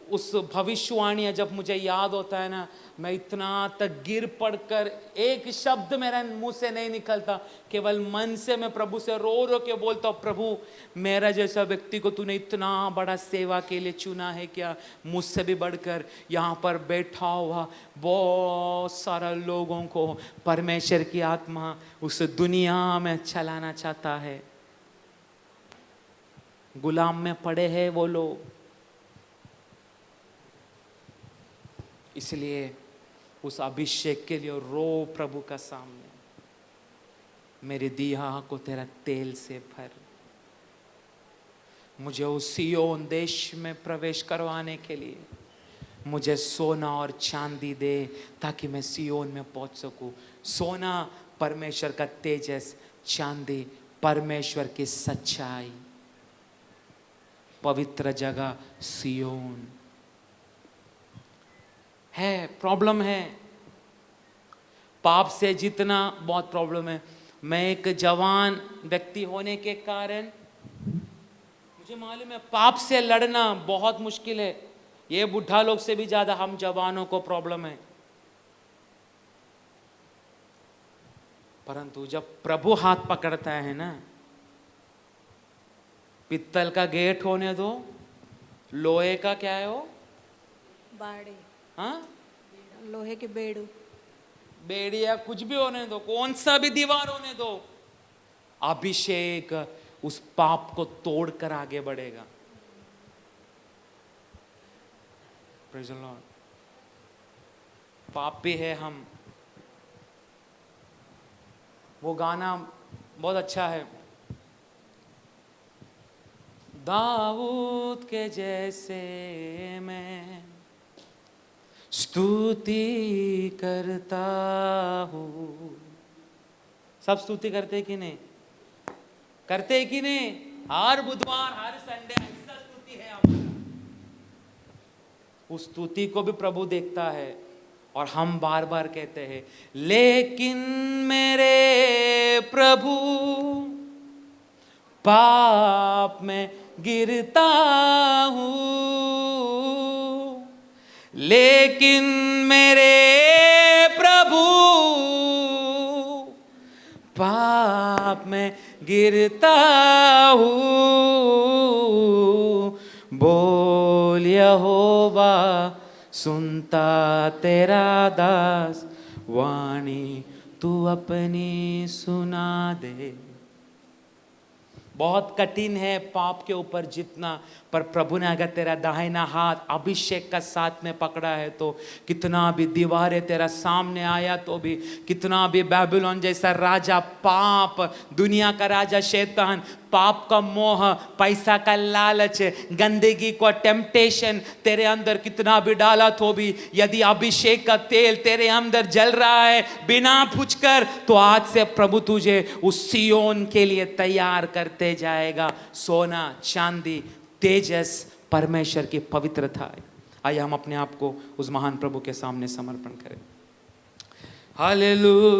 [SPEAKER 1] उस भविष्यवाणी जब मुझे याद होता है ना, मैं इतना तक गिर पड़कर एक शब्द मेरे मुंह से नहीं निकलता, केवल मन से मैं प्रभु से रो रो के बोलता हूँ, प्रभु मेरा जैसा व्यक्ति को तूने इतना बड़ा सेवा के लिए चुना है क्या? मुझसे भी बढ़कर यहाँ पर बैठा हुआ बहुत सारा लोगों को परमेश्वर की आत्मा उस दुनिया में चलाना चाहता है। गुलाम में पड़े हैं वो लोग, इसलिए उस अभिषेक के लिए रो प्रभु का सामने, मेरे दिया को तेरा तेल से भर, मुझे उस सिय्योन देश में प्रवेश करवाने के लिए मुझे सोना और चांदी दे, ताकि मैं सिय्योन में पहुंच सकूं। सोना परमेश्वर का तेजस, चांदी परमेश्वर की सच्चाई, पवित्र जगह सिय्योन है। प्रॉब्लम है पाप से जितना, बहुत प्रॉब्लम है। मैं एक जवान व्यक्ति होने के कारण मुझे मालूम है पाप से लड़ना बहुत मुश्किल है। ये बुढ़ा लोग से भी ज्यादा हम जवानों को प्रॉब्लम है। परंतु जब प्रभु हाथ पकड़ता है ना, पित्तल का गेट होने दो, लोहे का क्या है वो,
[SPEAKER 2] बाड़े,
[SPEAKER 1] हाँ,
[SPEAKER 2] लोहे के बेड़ू,
[SPEAKER 1] बेड़िया, कुछ भी होने दो, कौन सा भी दीवार होने दो, अभिषेक उस पाप को तोड़कर आगे बढ़ेगा। Praise the Lord. पापी है हम। वो गाना बहुत अच्छा है, दाऊद के जैसे मैं स्तुति करता हूँ। सब स्तुति करते कि नहीं? करते कि नहीं? हर बुधवार, हर संडे ऐसा स्तुति है हमारा। उस स्तुति को भी प्रभु देखता है और हम बार बार कहते हैं, लेकिन मेरे प्रभु पाप में गिरता हूँ, लेकिन मेरे प्रभु पाप में गिरता हूँ, बोल यहोवा सुनता तेरा दास, वाणी तू अपनी सुना दे। बहुत कठिन है पाप के ऊपर जीतना, पर प्रभु ने अगर तेरा दाहिना हाथ अभिषेक का साथ में पकड़ा है तो कितना भी दीवारें तेरा सामने आया तो भी, कितना भी बेबीलोन जैसा राजा, पाप, दुनिया का राजा शैतान, पाप का मोह, पैसा का लालच, गंदगी का टेम्पटेशन तेरे अंदर कितना भी डाला तो भी, यदि अभिषेक का तेल तेरे अंदर जल रहा है बिना पूछकर, तो आज से प्रभु तुझे उस सिय्योन के लिए तैयार करते जाएगा। सोना, चांदी, तेजस परमेश्वर की पवित्रता है। आइए हम अपने आप को उस महान प्रभु के सामने समर्पण करें। हालेलुया।